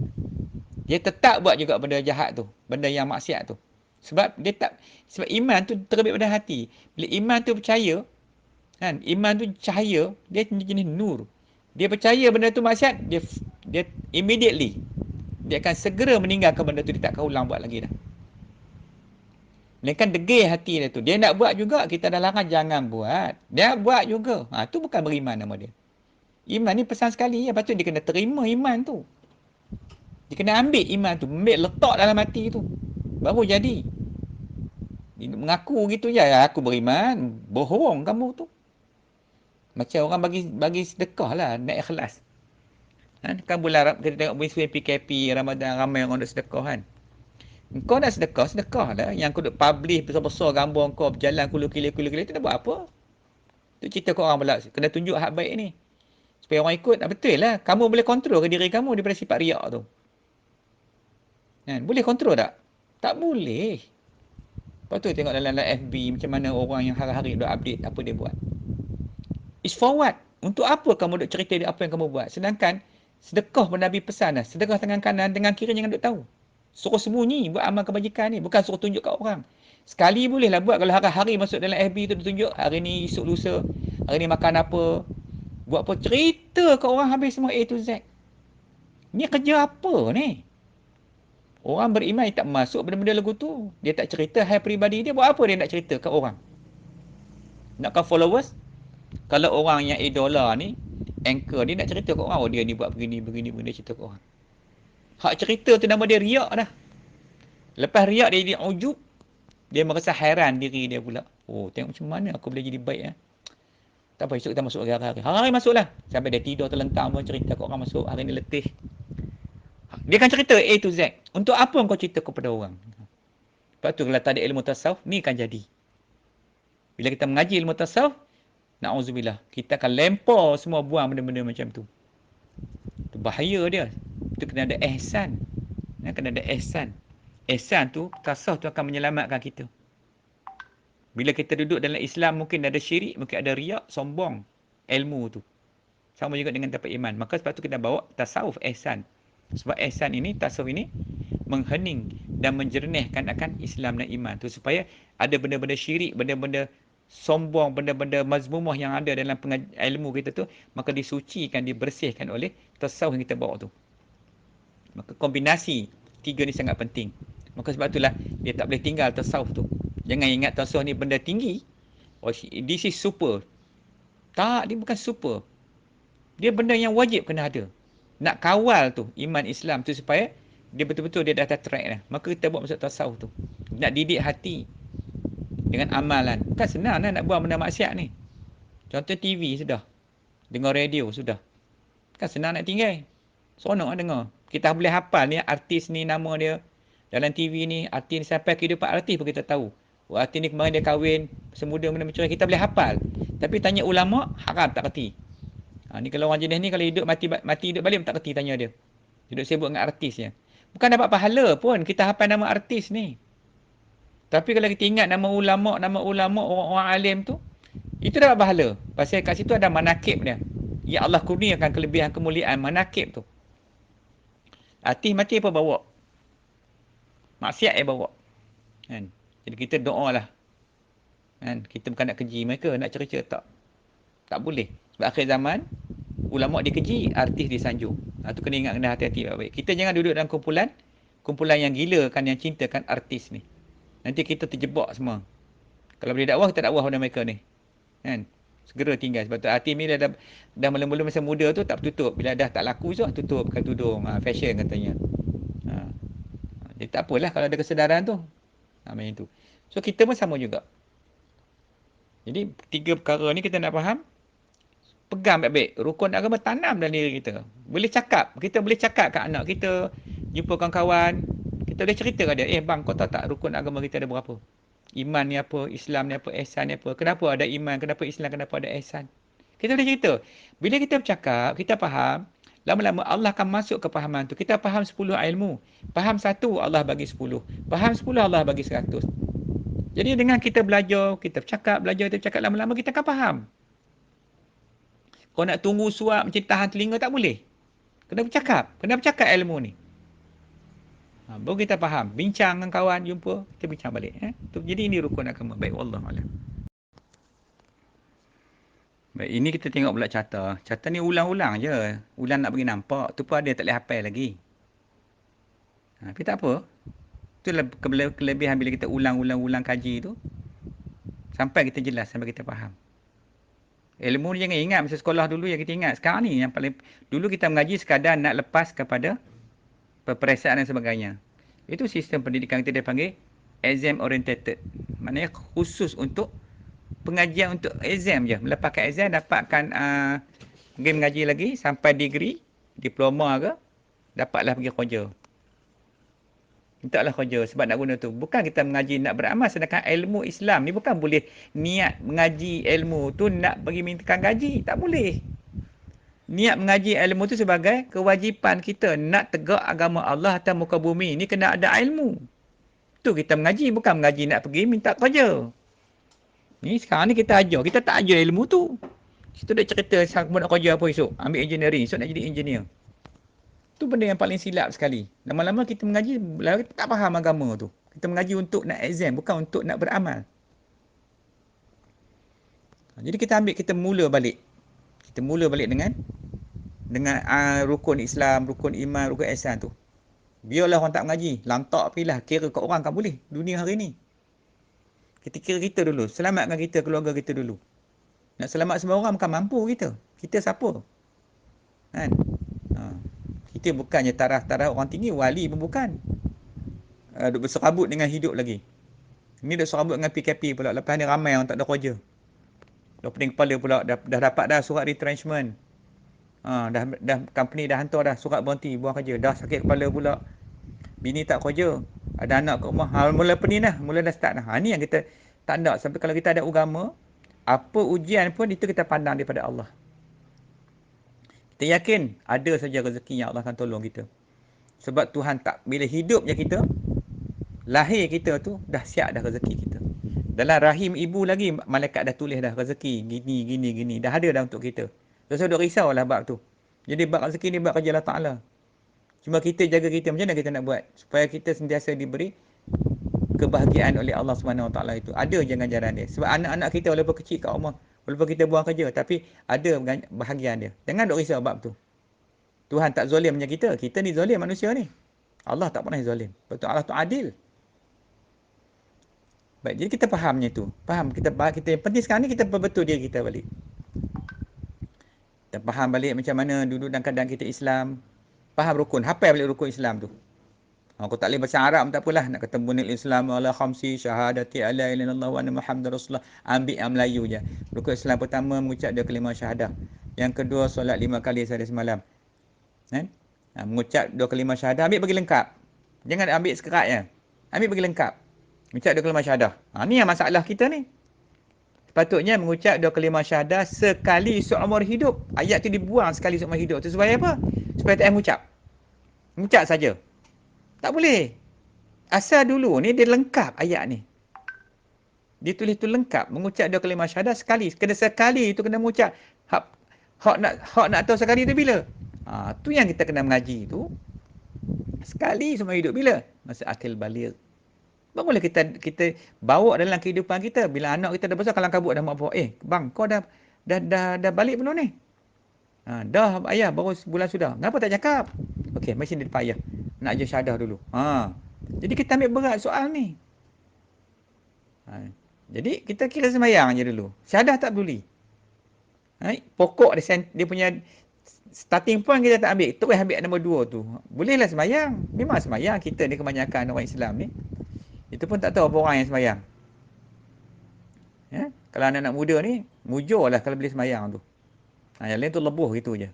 Dia tetap buat juga benda jahat tu, benda yang maksiat tu. Sebab iman tu terbit pada hati. Bila iman tu percaya, kan, iman tu cahaya, dia jenis nur. Dia percaya benda tu maksiat, dia immediately dia akan segera meninggalkan benda tu, dia tak akan ulang buat lagi dah. Melainkan degil hati dia tu. Dia nak buat juga, kita dah larang jangan buat. Dia buat juga. Tu bukan beriman nama dia. Iman ni pesan sekali, patut dia kena terima iman tu. Dia kena ambil iman tu, ambil letak dalam hati tu. Baru jadi. Dia mengaku gitu je, aku beriman, bohong kamu tu. Macam orang bagi sedekah lah, nak ikhlas. Kan bulan kita tengok bulan PKP, Ramadan, ramai orang nak sedekah kan. Kau nak sedekah, sedekah lah. Yang kau duk publish besar-besar gambar kau berjalan kulu-kili, tu nak buat apa? Tu cerita kau orang pula. Kena tunjuk hak baik ni. Supaya orang ikut. Betul lah. Kamu boleh kontrol ke diri kamu daripada sifat riak tu? Kan? Boleh kontrol tak? Tak boleh. Lepas tu tengok dalam FB macam mana orang yang hari-hari duk update apa dia buat. It's for what? Untuk apa kamu duk cerita dia apa yang kamu buat? Sedangkan sedekah pun Nabi pesan dah. Sedekah tangan kanan, dengan kiri jangan duk tahu. Suruh sembunyi buat amal kebajikan ni. Bukan suruh tunjuk kat orang. Sekali bolehlah buat kalau hari-hari masuk dalam FB tu ditunjuk. Hari ni, esok lusa. Hari ni makan apa. Buat apa. Cerita kat orang habis semua A to Z. Ni kerja apa ni? Orang beriman tak masuk benda-benda lagu tu. Dia tak cerita hal peribadi dia. Buat apa dia nak cerita kat orang? Nakkan followers? Kalau orang yang idola ni, anchor dia nak cerita kat orang. Oh dia ni buat begini, dia cerita kat orang. Hak cerita tu nama dia riak dah. Lepas riak dia jadi ujub, dia merasa hairan diri dia pula. Oh, tengok macam mana aku boleh jadi baik eh. Tak apa, esok kita masuk hari-hari. Hari-hari masuklah. Sampai dia tidur terlentang pun cerita kat orang masuk. Hari ni letih. Dia akan cerita A to Z. Untuk apa kau cerita kepada orang? Lepas tu kalau tak ada ilmu tasawuf, ni akan jadi. Bila kita mengaji ilmu tasawuf, na'udzubillah, kita akan lempar semua buang benda-benda macam tu. Itu bahaya dia. Itu kena ada ihsan. Kena ada ihsan. Ihsan tu, tasawuf tu akan menyelamatkan kita. Bila kita duduk dalam Islam, mungkin ada syirik, mungkin ada riak, sombong. Ilmu tu. Sama juga dengan dapat iman. Maka sebab tu kita bawa tasawuf ihsan. Sebab ihsan ini, tasawuf ini, menghening dan menjernihkan akan Islam dan iman tu. Supaya ada benda-benda syirik, benda-benda sombong, benda-benda mazmumah yang ada dalam ilmu kita tu, maka disucikan, dibersihkan oleh tasawuf yang kita bawa tu. Maka kombinasi tiga ni sangat penting. Maka sebab itulah dia tak boleh tinggal tasawuf tu. Jangan ingat tasawuf ni benda tinggi. Oh, this is super. Tak, dia bukan super. Dia benda yang wajib kena ada. Nak kawal tu iman Islam tu supaya dia betul-betul dia dah track dah. Maka kita buat masuk tasawuf tu. Nak didik hati dengan amalan. Kan senang lah nak buang benda maksiat ni. Contoh TV sudah. Dengar radio sudah. Kan senang nak tinggal. Seronok lah dengar. Kita boleh hafal ni artis ni nama dia. Dalam TV ni artis ni sampai kehidupan artis pun kita tahu. Oh, artis ni kemarin dia kahwin. Semuda kena bercerai. Kita boleh hafal. Tapi tanya ulama, haram tak kerti. Ni kalau orang jenis ni kalau hidup mati hidup balik tak kerti tanya dia. Hidup sibuk dengan artisnya. Bukan dapat pahala pun kita hafal nama artis ni. Tapi kalau kita ingat nama ulama, orang-orang alim tu, itu dapat pahala. Pasal kat situ ada manakib dia. Ya Allah kurniakan kelebihan kemuliaan manakib tu. Hati mati apa bawa? Maksiat bawa. Kan? Jadi kita doa lah. Kan? Kita bukan nak keji mereka, nak cerca tak. Tak boleh. Sebab akhir zaman, ulama' dikeji, artis disanjung. Itu kena ingat, kena hati-hati baik-baik. Kita jangan duduk dalam kumpulan yang gila kan, yang cintakan artis ni. Nanti kita terjebak semua. Kalau boleh dakwah, kita dakwah pada mereka ni. Kan? Segera tinggal. Sebab tu hati ni dah mula-mula masa muda tu tak bertutup. Bila dah tak laku tu, tutup pakai tudung. Fashion katanya. Jadi tak apalah kalau ada kesedaran tu. Macam tu. So kita pun sama juga. Jadi 3 perkara ni kita nak faham. Pegang baik-baik. Rukun agama tanam dalam diri kita. Boleh cakap. Kita boleh cakap kat anak kita. Jumpa kawan-kawan. Kita boleh cerita kat dia. Bang, kau tahu tak rukun agama kita ada berapa? Iman ni apa? Islam ni apa? Ihsan ni apa? Kenapa ada iman? Kenapa Islam? Kenapa ada ihsan? Kita boleh cerita. Bila kita bercakap, kita faham. Lama-lama Allah akan masuk ke fahaman tu. Kita faham 10 ilmu. Faham 1, Allah bagi 10. Faham 10, Allah bagi 100. Jadi dengan kita belajar, kita bercakap, lama-lama kita akan faham. Kau nak tunggu suap macam tahan telinga tak boleh. Kena bercakap ilmu ni. Baru kita faham. Bincang dengan kawan, jumpa, kita bincang balik. Jadi ini rukun agama. Baik, wallahualam. Baik, ini kita tengok pula carta. Carta ni ulang-ulang je. Ulang nak bagi nampak. Tu pun ada tak boleh hafal lagi. Tapi tak apa. Itulah kelebihan bila kita ulang-ulang kaji tu. Sampai kita jelas, sampai kita faham. Ilmu ni jangan ingat masa sekolah dulu yang kita ingat. Sekarang ni yang paling dulu kita mengaji sekadar nak lepas kepada peperiksaan dan sebagainya. Itu sistem pendidikan kita dia panggil exam oriented. Maknanya khusus untuk pengajian untuk exam je. Melepaskan exam dapatkan pergi mengaji lagi sampai degree, diploma ke, dapatlah pergi kerja. Mintalah kerja sebab nak guna tu. Bukan kita mengaji nak beramal, sedangkan ilmu Islam ni bukan boleh niat mengaji ilmu tu nak bagi mintakan gaji. Tak boleh. Niat mengaji ilmu tu sebagai kewajipan kita nak tegak agama Allah atas muka bumi. Ni kena ada ilmu. Tu kita mengaji, bukan mengaji nak pergi minta kerja. Ni sekarang ni kita ajar. Kita tak ajar ilmu tu. Kita dah cerita kamu nak kerja apa esok. Ambil engineering. Esok nak jadi engineer. Tu benda yang paling silap sekali. Lama-lama kita mengaji, kita tak faham agama tu. Kita mengaji untuk nak exam, bukan untuk nak beramal. Jadi kita mula balik. Kita mula balik dengan rukun Islam, rukun iman, rukun ihsan tu. Biarlah orang tak mengaji. Lantak pilah. Kira kat orang kan boleh. Dunia hari ni. Kita kira kita dulu. Selamatkan kita, keluarga kita dulu. Nak selamat semua orang bukan mampu kita. Kita siapa? Kan? Kita bukannya taraf-taraf orang tinggi, wali pun bukan. Duk berserabut dengan hidup lagi. Ini duk serabut dengan PKP pula. Lepas ni ramai yang tak ada kerja. Dah pening kepala pula. Dah dapat dah surat retrenchment. Dah company dah hantar dah surat berhenti buang kerja. Dah sakit kepala pula. Bini tak kerja. Ada anak kat rumah. Mula pening dah. Mula dah start dah. Ni yang kita tak nak. Sampai kalau kita ada agama, apa ujian pun itu kita pandang daripada Allah. Kita yakin ada saja rezeki yang Allah akan tolong kita. Sebab Tuhan tak, bila hidupnya kita, lahir kita tu, dah siap dah rezeki kita. Dalam rahim ibu lagi, malaikat dah tulis dah rezeki, gini. Dah ada dah untuk kita. Tak usah duk risau lah bab tu. Jadi bab rezeki ni bab kerja Allah Ta'ala. Cuma kita jaga kita, macam mana kita nak buat? Supaya kita sentiasa diberi kebahagiaan oleh Allah SWT itu. Ada je ganjaran dia. Sebab anak-anak kita walaupun kecil kat rumah, walaupun kita buang kerja, tapi ada bahagian dia. Jangan duk risau bab tu. Tuhan tak zalim macam kita. Kita ni zalim manusia ni. Allah tak pernah zalim. Betul, Allah tu adil. Baik, jadi kita fahamnya tu. Faham kita yang penting sekarang ni kita perbetul diri kita balik. Kita faham balik macam mana duduk dalam keadaan kita Islam. Faham rukun, hafal balik rukun Islam tu. Aku tak boleh bahasa Arab tak apalah. Nak kata bunil Islam ala khamsi syahadati ala ilaha illallah wa anna Muhammadar Rasulullah. Ambil yang Melayu je. Rukun Islam pertama mengucap 2 kalimah syahadah. Yang kedua solat 5 kali sehari semalam. Kan? Mengucap 2 kalimah syahadah, ambil bagi lengkap. Jangan ambil sekeratnya. Ambil bagi lengkap. Mengucap 2 kalimah syahadah. Ni yang masalah kita ni. Sepatutnya mengucap 2 kalimah syahadah sekali seumur hidup. Ayat tu dibuang sekali seumur hidup. Tu supaya apa? Supaya tak mengucap. Mengucap saja. Tak boleh. Asal dulu ni dia lengkap ayat ni. Dia tulis tu lengkap. Mengucap 2 kalimah syahadah sekali. Kena sekali tu kena mengucap. Hak nak tahu sekali tu bila? Tu yang kita kena mengaji tu. Sekali seumur hidup. Bila? Masa akil balik. Barulah kita bawa dalam kehidupan kita. Bila anak kita dah besar, kalang kabut dah mak bawa. Bang, kau dah balik belum ni? Dah ayah, baru sebulan sudah. Kenapa tak cakap? Okey, mari sini depan ayah. Nak ajar syahadah dulu. Jadi kita ambil berat soal ni. Jadi kita kira sembahyang je dulu. Syahadah tak peduli. Pokok dia punya starting point kita tak ambil. Terus ambil nombor 2 tu. Bolehlah sembahyang. Memang sembahyang. Kita ni kebanyakan orang Islam ni. Itu pun tak tahu apa orang yang sembahyang. Kalau anak-anak muda ni, mujurlah kalau boleh sembahyang tu. Yang lain tu lebuh gitu je.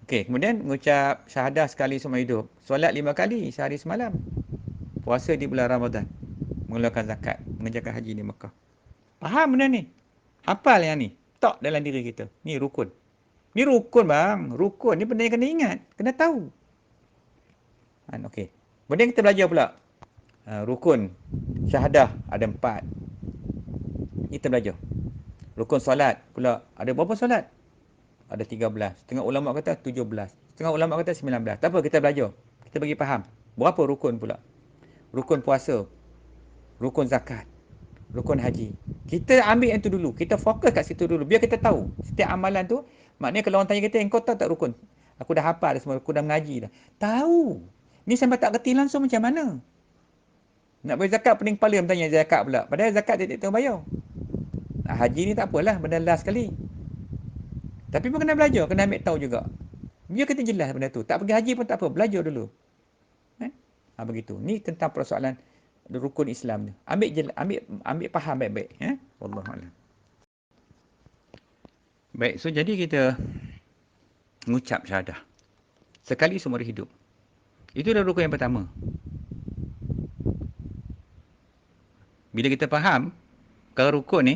Okey, kemudian mengucap syahadah sekali seumur hidup. Solat 5 kali sehari semalam. Puasa di bulan Ramadan. Mengeluarkan zakat. Mengerjakan haji di Mekah. Faham benda ni? Hafal yang ni. Tok dalam diri kita. Ni rukun. Ni rukun bang. Rukun ni benda yang kena ingat. Kena tahu. Okey. Kemudian kita belajar pula. Rukun syahadah ada 4. Kita belajar. Rukun solat pula. Ada berapa solat? Ada 13. Setengah ulama kata 17. Setengah ulama kata 19. Tak apa, kita belajar. Kita bagi faham. Berapa rukun pula? Rukun puasa. Rukun zakat. Rukun haji. Kita ambil yang tu dulu. Kita fokus kat situ dulu. Biar kita tahu. Setiap amalan tu, maknanya kalau orang tanya kita, kau tahu tak rukun? Aku dah hafal dah semua. Aku dah mengaji dah. Tahu. Ni sampai tak kerti langsung macam mana? Nak bayar zakat, pening kepala bertanya zakat pula. Padahal zakat dia tak tahu bayar. Haji ni tak apalah. Benda last sekali. Tapi pun kena belajar, kena ambil tahu juga. Biar kita jelas benda tu. Tak pergi haji pun tak apa, belajar dulu. Begitu. Ni tentang persoalan rukun Islam ni. Ambil faham baik-baik. Wallahualam. Baik, so jadi kita mengucap syahadah. Sekali seumur hidup. Itu adalah rukun yang pertama. Bila kita faham, kalau rukun ni,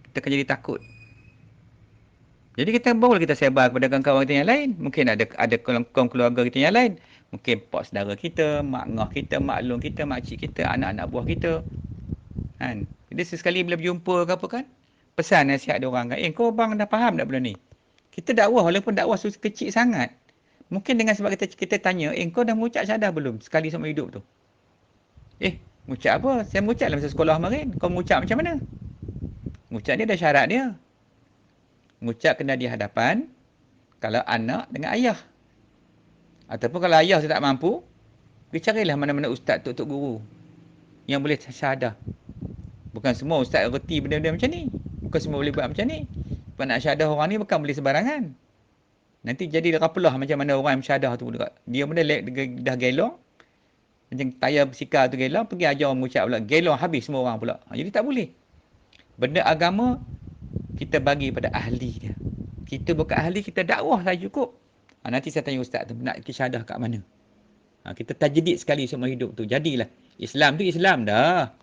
kita akan jadi takut. Jadi kita barulah kita sebar kepada kawan-kawan kita yang lain. Mungkin ada kaum keluarga kita yang lain. Mungkin pak saudara kita, mak ngah kita, mak long kita, mak cik kita, anak-anak buah kita. Jadi sesekali bila berjumpa ke apa kan, pesan nasihat dia orang kan, kau bang dah faham tak benda ni? Kita dakwah walaupun dakwah kecil sangat. Mungkin dengan sebab kita tanya, kau dah mengucap syahadah belum sekali seumur hidup tu? Mengucap apa? Saya mengucap dalam masa sekolah kemarin. Kau mengucap macam mana? Mengucap ni ada syarat dia. Mengucap kena di hadapan kalau anak dengan ayah. Ataupun kalau ayah tak mampu, pergi carilah mana-mana ustaz, tok guru yang boleh syahadah. Bukan semua ustaz reti benda-benda macam ni. Bukan semua boleh buat macam ni. Sebab nak syahadah orang ni bukan boleh sebarangan. Nanti jadi rapelah macam mana orang yang syahadah tu. Dia benda dah gelong. Macam tayar bersikal tu gelong, pergi ajar orang mengucap pula. Gelong habis semua orang pula. Jadi tak boleh. Benda agama, kita bagi pada ahli dia. Kita bukan ahli, kita dakwah saja cukup. Nanti saya tanya ustaz tu, nak syahadah kat mana? Kita tajdid sekali seumur hidup tu. Jadilah. Islam tu Islam dah.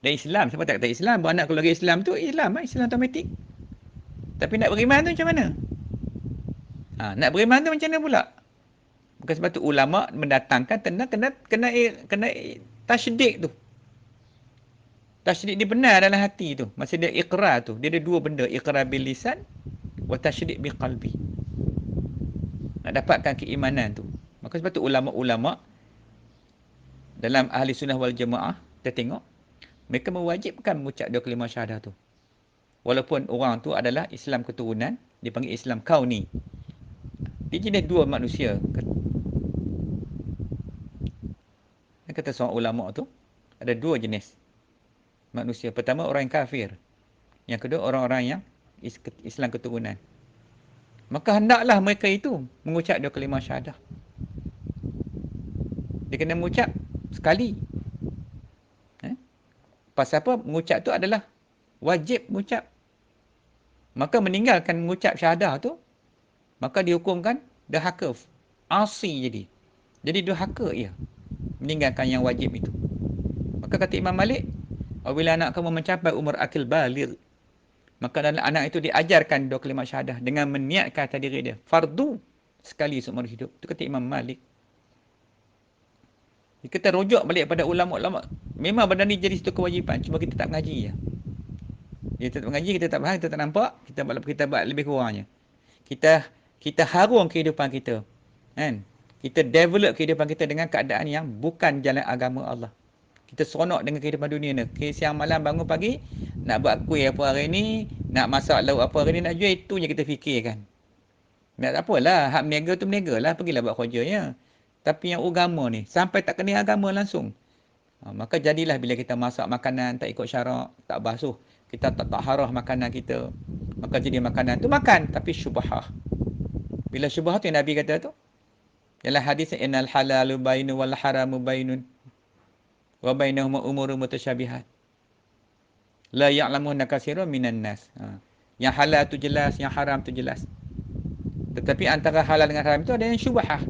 Dan Islam, siapa tak kata Islam? Beranak keluarga Islam tu Islam. Islam automatik. Tapi nak beriman tu macam mana? Nak beriman tu macam mana pula? Bukan sebab tu ulama' mendatangkan kena tasydid tu. Tasydid dia benar dalam hati tu. Masa dia iqrar tu. Dia ada 2 benda. Iqrar bil lisan wa tasydid bil qalbi. Nak dapatkan keimanan tu. Maka sebab tu ulama' dalam ahli sunnah wal jamaah, kita tengok, mereka mewajibkan mengucap 2 kalimah syahadah tu. Walaupun orang tu adalah Islam keturunan, dipanggil Islam kauni. Dia jenis 2 manusia. Kata seorang ulama' tu, ada 2 jenis manusia. Pertama, orang yang kafir. Yang kedua, orang-orang yang Islam keturunan. Maka hendaklah mereka itu mengucap 2 kalimah syahadah. Dia kena mengucap sekali. Pasal apa? Mengucap tu adalah wajib mengucap. Maka meninggalkan mengucap syahadah tu, maka dihukumkan dahaka. Asi jadi. Jadi durhaka ia. Meninggalkan yang wajib itu. Maka kata Imam Malik, apabila anak kamu mencapai umur akil baligh, maka dalam anak itu diajarkan 2 kalimah syahadah dengan meniatkan atas diri dia. Fardu sekali seumur hidup. Itu kata Imam Malik. Kita rujuk balik pada ulama'-ulama'. Memang benda ni jadi satu kewajipan. Cuma kita tak mengaji je. Kita tak mengaji, kita tak faham, kita tak nampak. Kita buat lebih kurangnya. Kita harung kehidupan kita. Kan? Kita develop kehidupan kita dengan keadaan yang bukan jalan agama Allah. Kita seronok dengan kehidupan dunia ni. Siang malam bangun pagi, nak buat kuih apa hari ni, nak masak lauk apa hari ni, nak jual, itu je kita fikirkan. Tak apalah, hak meniaga tu meniaga lah, pergilah buat kerjanya. Tapi yang agama ni, sampai tak kena agama langsung. Maka jadilah bila kita masak makanan tak ikut syarak, tak basuh, kita tak taharah makanan kita, maka jadi makanan tu makan, tapi syubhah. Bila syubhah tu yang Nabi kata tu, ialah hadis innal halalu bainu wal haramu bainun wa bainahuma umurun mutasyabihat. La ya'lamuhunna katsirun minan nas. Yang halal tu jelas, yang haram tu jelas. Tetapi antara halal dengan haram itu ada yang syubhah.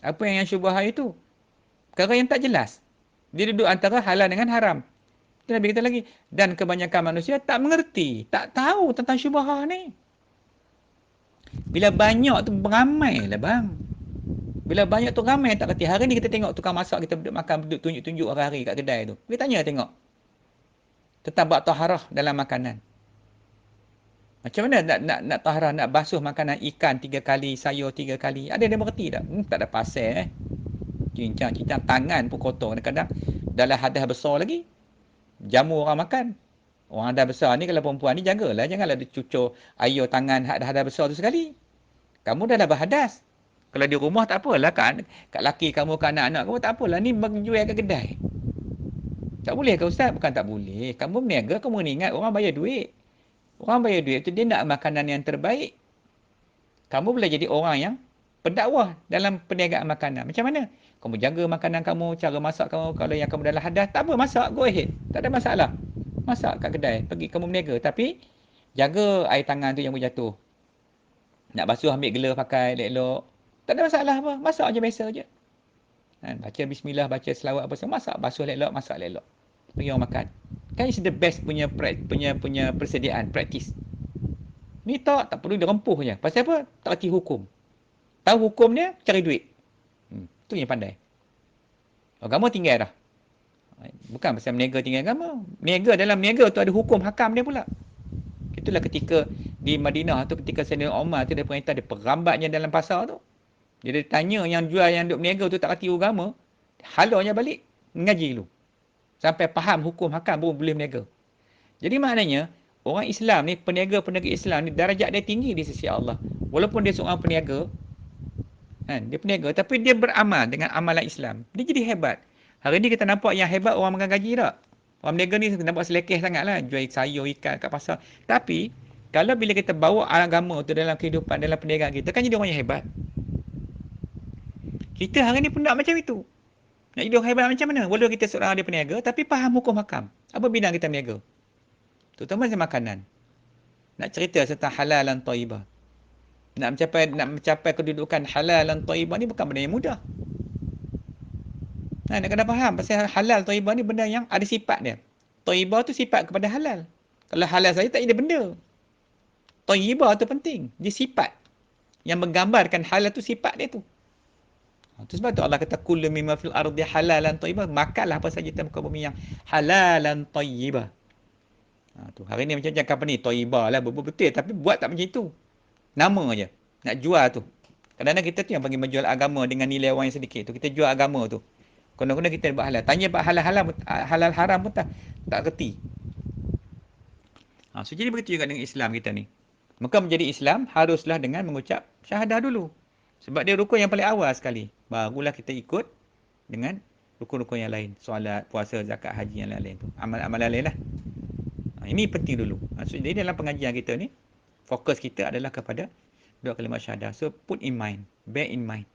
Apa yang syubhah itu? Perkara yang tak jelas. Dia duduk antara halal dengan haram. Itu Nabi kata lagi. Dan kebanyakan manusia tak mengerti, tak tahu tentang syubhah ni. Bila banyak tu beramai lah bang. Bila banyak tu ramai tak kerti. Hari ni kita tengok tukang masak kita duduk makan, duduk tunjuk-tunjuk hari-hari kat kedai tu. Kita tanya tengok. Tentang bab taharah dalam makanan. Macam mana nak taharah, nak basuh makanan ikan 3 kali, sayur 3 kali. Ada yang mengerti tak? Tak ada pasal cincang-cincang tangan pun kotor. Kadang-kadang dalam hadas besar lagi. Jamu orang makan. Orang hadas besar ni kalau perempuan ni jagalah. Janganlah dia cucur air tangan hadas besar tu sekali. Kamu dah berhadas. Kalau di rumah tak apalah, kat laki kamu, kat anak-anak kamu tak apalah. Ni jual kat kedai. Tak boleh ke Ustaz? Bukan tak boleh. Kamu berniaga, kamu ni ingat orang bayar duit. Orang bayar duit tu dia nak makanan yang terbaik. Kamu boleh jadi orang yang pendakwah dalam perniagaan makanan. Macam mana? Kamu jaga makanan kamu, cara masak kamu. Kalau yang kamu dah hadas, tak apa, masak, go ahead. Tak ada masalah. Masak kat kedai, pergi kamu berniaga. Tapi jaga air tangan tu yang berjatuh. Nak basuh, ambil gelar pakai elok-elok. Tak ada masalah apa. Masak je biasa je. Baca bismillah, baca selawat apa semua, masak, basuh elok, masak elok. Pergi orang makan. Kan it's the best punya persediaan, practice. Ni tak perlu dirempuh je. Pasal apa? Tak erti hukum. Tahu hukum dia, cari duit. Tu yang pandai. Agama tinggal dah. Bukan pasal meniaga tinggal agama. Dalam meniaga tu ada hukum hakam dia pula. Itulah ketika di Madinah tu, ketika Sayyidina Umar tu dia perintah, dia perambatnya dalam pasar tu. Dia tanya yang jual, yang duk meniaga tu tak erti agama, halaunya balik, mengaji dulu. Sampai faham hukum hakam baru boleh meniaga. Jadi maknanya, orang Islam ni, peniaga-peniaga Islam ni, darjat dia tinggi di sisi Allah. Walaupun dia seorang peniaga, dia peniaga, tapi dia beramal dengan amalan Islam. Dia jadi hebat. Hari ni kita nampak yang hebat orang makan gaji tak? Orang meniaga ni nampak selekeh sangatlah, jual sayur, ikan kat pasar. Tapi, kalau bila kita bawa agama tu dalam kehidupan, dalam perniagaan kita, kan jadi orang yang hebat. Kita hari ni pun nak macam itu. Nak jadi orang hebat macam mana? Walaupun kita seorang ada peniaga, tapi faham hukum hakam. Apa bidang kita meniaga? Terutama macam makanan. Nak cerita tentang halal dan thayyibah. Nak mencapai kedudukan halal dan thayyibah ni bukan benda yang mudah. Nak kena faham pasal halal thayyibah ni benda yang ada sifat dia. Thayyibah tu sifat kepada halal. Kalau halal saja tak ada benda. Thayyibah tu penting. Dia sifat. Yang menggambarkan halal tu sifat dia tu. Itu sebab tu Allah kata kullu mimma fil ardi halalan thayyibah. Makanlah apa saja di muka bumi yang halalan thayyibah. Tu hari ni macam company thayyibah lah, betul, tapi buat tak macam itu. Nama aja. Nak jual tu. Kadang-kadang kita tu yang panggil menjual agama dengan nilai wang yang sedikit tu. Kita jual agama tu. Kadang-kadang kita buat halal. Tanya buat halal haram pun tak kerti. So jadi begitu juga dengan Islam kita ni. Maka menjadi Islam haruslah dengan mengucap syahadah dulu. Sebab dia rukun yang paling awal sekali. Barulah kita ikut dengan rukun-rukun yang lain. Solat, puasa, zakat, haji yang lain-lain tu. Amal-amal lain lah. Ini penting dulu. So, jadi dalam pengajian kita ni, fokus kita adalah kepada dua kalimat syahadah. So put in mind. Bear in mind.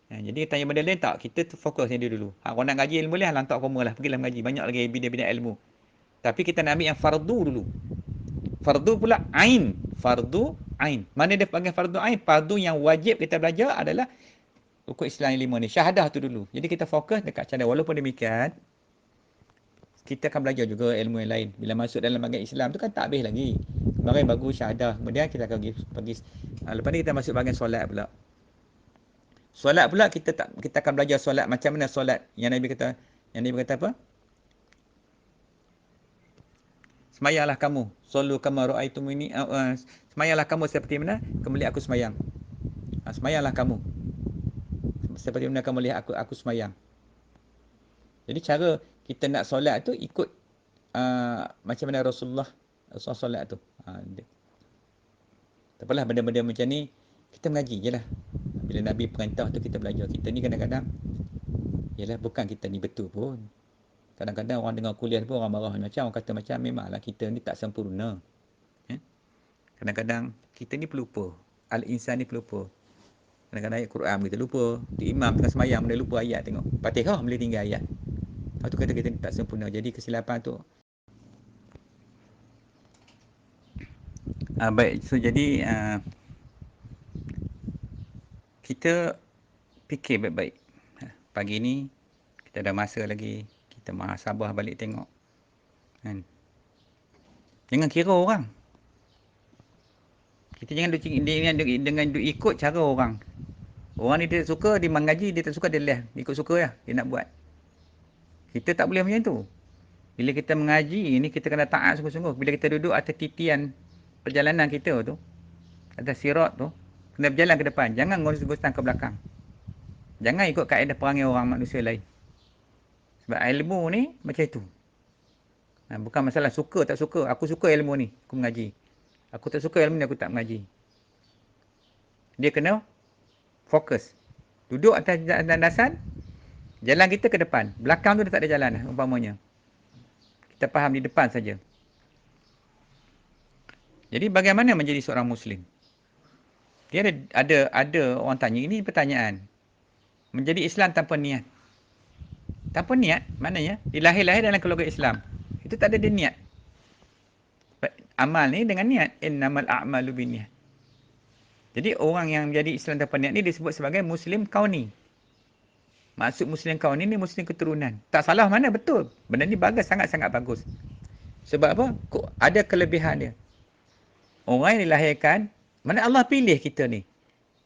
Jadi tanya benda lain tak? Kita fokus yang dia dulu. Kalau nak ngaji ilmu boleh, lantak koma lah. Pergilah mengaji. Banyak lagi bidang-bidang ilmu. Tapi kita nak ambil yang fardu dulu. Fardu pula ain. Fardu ain. Mana dia panggil fardu ain? Fardu yang wajib kita belajar adalah rukun Islam yang 5 ni. Syahadah tu dulu. Jadi kita fokus dekat syahadah. Walaupun demikian, kita akan belajar juga ilmu yang lain. Bila masuk dalam bahagian Islam tu kan tak habis lagi. Kemarin bagus syahadah. Kemudian kita akan pergi lepas ni kita masuk bahagian solat pula. Solat pula kita akan belajar solat macam mana solat. Yang Nabi kata apa? Semayanglah kamu. Sallu kama ra'aitumuni. Semayanglah kamu seperti mana? Kembali aku semayang. Semayanglah kamu. seperti mana kamu lihat aku semayang. Jadi cara kita nak solat tu ikut macam mana Rasulullah solat tu. Tak apalah benda-benda macam ni kita mengaji je lah. Bila Nabi perintah tu kita belajar. Kita ni kadang-kadang yalah bukan kita ni betul pun. Kadang-kadang orang dengar kuliah pun orang marah macam orang kata macam memanglah kita ni tak sempurna. Kadang-kadang kita ni pelupa. Al-insan ni pelupa. Kadang-kadang ayat Quran kita lupa. Di imam tengah semayang boleh lupa ayat tengok. Fatihah boleh tinggal ayat. Lepas tu kata kita ni tak sempurna. Jadi kesilapan tu. Baik. So jadi kita fikir baik-baik. Pagi ni kita ada masa lagi. Kita muhasabah balik tengok. Kan? Jangan kira orang. Kita jangan dengan ikut cara orang. Orang ni dia suka, dia mengaji, dia tak suka, dia leh. Ikut suka lah, dia nak buat. Kita tak boleh macam tu. Bila kita mengaji ni, kita kena taat sungguh-sungguh. Bila kita duduk atas titian perjalanan kita tu, atas sirat tu, kena berjalan ke depan. Jangan ngurus-nguruskan ke belakang. Jangan ikut kaedah perangai orang manusia lain. Sebab ilmu ni macam itu. Bukan masalah suka tak suka. Aku suka ilmu ni, aku mengaji. Aku tak suka ilmu ni, aku tak mengaji. Dia kena fokus. Duduk atas landasan, jalan kita ke depan. Belakang tu dah tak ada jalan lah, umpamanya. Kita faham di depan saja. Jadi bagaimana menjadi seorang Muslim? Dia ada orang tanya, ini pertanyaan. Menjadi Islam tanpa niat. Tanpa niat, maknanya dilahir-lahir dalam keluarga Islam. Itu tak ada dia niat. Amal ni dengan niat. Innamal a'malu binniyat. Jadi orang yang menjadi Islam tanpa niat ni disebut sebagai Muslim kauni. Maksud Muslim kauni ni Muslim keturunan. Tak salah mana, betul. Benda ni bagus, sangat-sangat bagus. Sebab apa? Ada kelebihan dia. Orang yang dilahirkan, mana Allah pilih kita ni.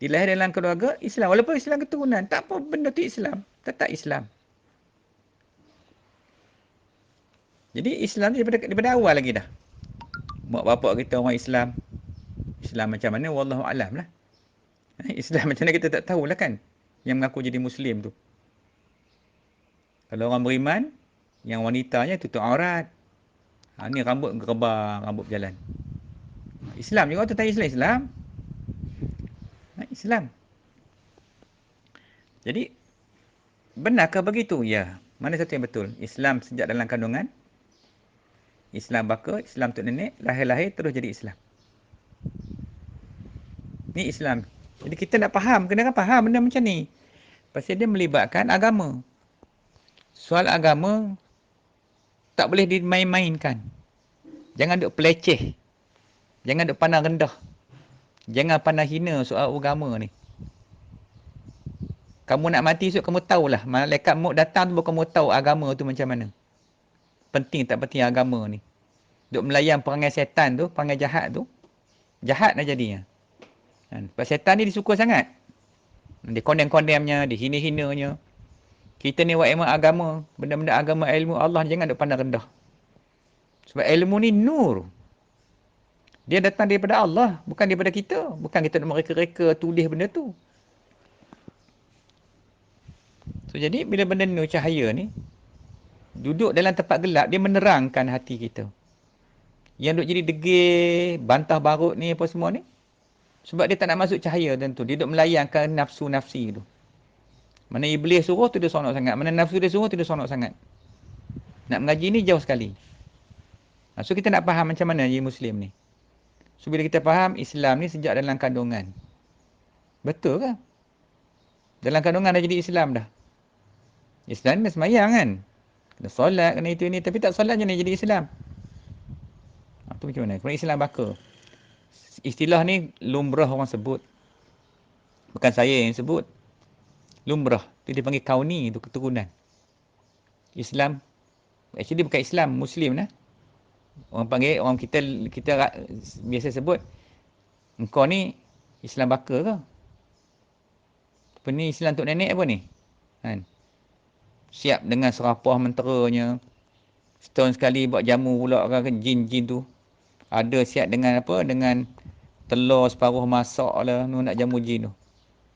Dilahir dalam keluarga Islam. Walaupun Islam keturunan, tak apa benda tu Islam. Tetap Islam. Jadi Islam ni daripada awal lagi dah. Mak bapak kita orang Islam. Islam macam mana? Wallahu a'lam lah. Islam macam mana kita tak tahulah kan. Yang mengaku jadi Muslim tu. Kalau orang beriman, yang wanitanya tutup aurat. Ni rambut gerbang, rambut berjalan. Islam juga tu tanya Islam. Islam. Jadi, benarkah begitu? Ya. Mana satu yang betul? Islam sejak dalam kandungan. Islam baka, Islam tok nenek, lahir-lahir terus jadi Islam. Ni Islam. Jadi kita nak faham, kena faham benda macam ni. Pasal dia melibatkan agama. Soal agama tak boleh dimain-mainkan. Jangan duk peleceh. Jangan duk pandang rendah. Jangan pandang hina soal agama ni. Kamu nak mati esok, kamu tahulah. Malaikat maut datang tu baru kamu tahu agama tu macam mana. Penting tak penting agama ni. Duk melayan perangai setan tu, perangai jahat tu. Jahat dah jadinya. Sebab setan ni disuka sangat. Dia kondem-kondemnya, dia hina-hinanya. Kita ni buat ilmu agama. Benda-benda agama, ilmu Allah, jangan duk pandang rendah. Sebab ilmu ni nur. Dia datang daripada Allah, bukan daripada kita. Bukan kita nak mereka-reka tulis benda tu. So, jadi bila benda ni cahaya ni, duduk dalam tempat gelap, dia menerangkan hati kita. Yang duk jadi degil, bantah barut ni apa semua ni. Sebab dia tak nak masuk cahaya tentu. Dia duk melayankan nafsu-nafsi tu. Mana iblis suruh tu dia seronok sangat. Mana nafsu dia suruh tu dia seronok sangat. Nak mengaji ni jauh sekali. So kita nak faham macam mana jadi Muslim ni. So bila kita faham Islam ni sejak dalam kandungan. Betul ke? Dalam kandungan dah jadi Islam dah. Islam ni semayang kan? Kena solat, kena itu ini. Tapi tak solat je ni jadi Islam. Itu macam mana? Kemudian Islam baka. Istilah ni lumrah orang sebut. Bukan saya yang sebut. Lumrah. Itu dia panggil kauni, itu keturunan. Islam. Actually bukan Islam, Muslim lah. Orang panggil, orang kita biasa sebut. Engkau ni Islam baka ke? Apa ni Islam tok nenek apa ni? Kan? Siap dengan serapah menteranya. Setahun sekali buat jamu pula kan jin-jin tu. Ada siap dengan apa? Dengan telur separuh masak lah. Nak jamu jin tu.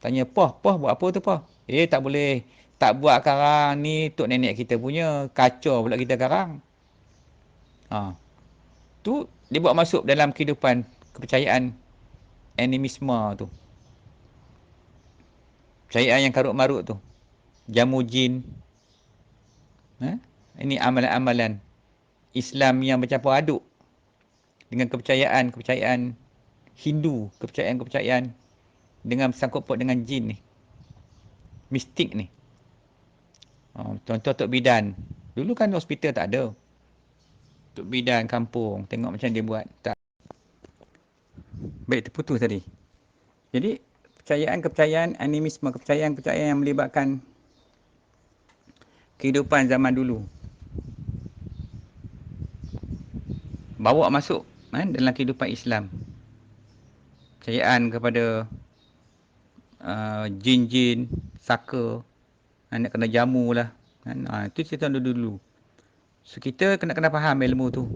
Tanya, Pah buat apa tu Pah? Tak boleh. Tak buat karang ni tok nenek kita punya. Kacau pula kita karang. Tu dia buat masuk dalam kehidupan kepercayaan animisme tu. Percayaan yang karut-marut tu. Jamu jin. Ini amalan-amalan Islam yang bercampur aduk dengan kepercayaan Hindu, kepercayaan dengan sangkut paut dengan jin ni. Mistik ni. Contoh Tok Bidan. Dulu kan hospital tak ada. Tok Bidan kampung. Tengok macam dia buat. Tak. Baik, terputus tadi. Jadi, kepercayaan animisme, kepercayaan yang melibatkan kehidupan zaman dulu. Bawa masuk dalam kehidupan Islam. Kepercayaan kepada jin-jin, saka, nak kena jamu lah. Itu cerita dulu-dulu. So, kita kena faham ilmu tu.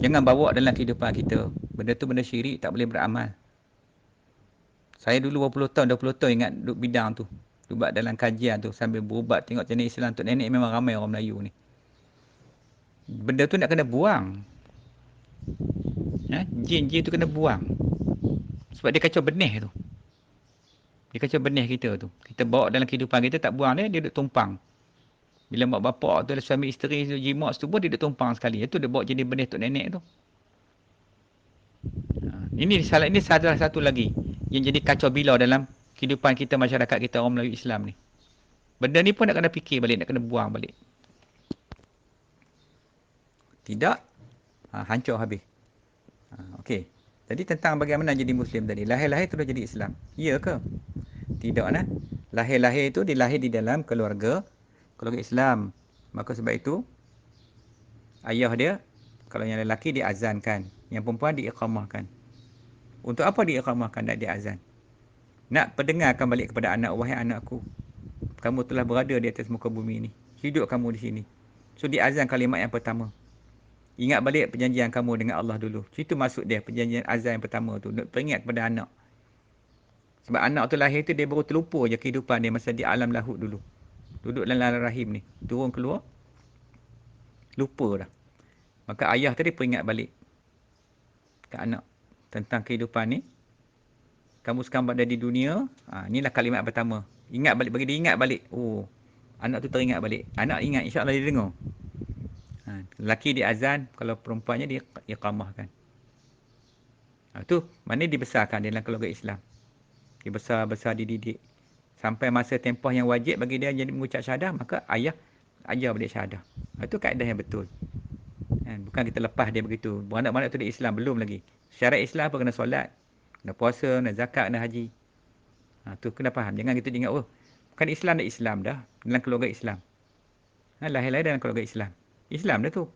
Jangan bawa dalam kehidupan kita. Benda tu benda syirik, tak boleh beramal. Saya dulu berpuluh tahun, 20 tahun ingat duduk bidang tu. Duduk dalam kajian tu sambil berubat tengok jenis Islam tu. Nenek memang ramai orang Melayu ni. Benda tu nak kena buang. Jin-jin tu kena buang. Sebab dia kacau benih tu. Dia kacau benih kita tu. Kita bawa dalam kehidupan kita, tak buang dia, dia duduk tumpang. Bila mak bapak tu, suami isteri tu, jimat tu pun dia duduk tumpang sekali. Itu dia bawa jenis benih tok nenek tu. Ini salah satu lagi yang jadi kacau bilau dalam kehidupan kita, masyarakat kita, orang Melayu Islam ni. Benda ni pun nak kena fikir balik, nak kena buang balik. Tidak, hancur habis. Okey. Jadi tentang bagaimana jadi Muslim tadi. Lahir-lahir terus jadi Islam. Ya ke? Tidak nah. Lahir-lahir itu dilahir di dalam keluarga Islam. Maka sebab itu, ayah dia, kalau yang lelaki diazankan. Yang perempuan diiqamahkan. Untuk apa diiqamahkan dan diazan? Nak pendengarkan balik kepada anak, wahai anakku, kamu telah berada di atas muka bumi ini. Hidup kamu di sini. So diazan kalimat yang pertama. Ingat balik perjanjian kamu dengan Allah dulu. Itu maksud dia, perjanjian azan yang pertama tu. Nak peringat kepada anak. Sebab anak tu lahir tu dia baru terlupa je kehidupan dia masa di alam lahut dulu. Duduk dalam rahim ni. Turun keluar. Lupa dah. Maka ayah tadi peringat balik ke anak tentang kehidupan ni. Kamu sekarang berada di dunia. Inilah kalimat pertama. Ingat balik, bagi dia ingat balik. Oh, anak tu teringat balik. Anak ingat, insya-Allah dia dengar. Lelaki dia azan, kalau perempuannya dia iqamahkan. Itu mana dibesarkan dalam keluarga Islam. Dibesar-besar, dididik. Sampai masa tempoh yang wajib bagi dia jadi mengucap syahadah, maka ayah ajar balik syahadah. Itu kaedah yang betul. Bukan kita lepas dia begitu. Beranak-beranak tu dia Islam, belum lagi. Syarat Islam apa? Kena solat, kena puasa, kena zakat, kena haji. Tu kena faham. Jangan kita ingat, oh, bukan Islam dah, Islam dah. Dalam keluarga Islam. Lahir-lahir dalam keluarga Islam. Islam dah tu.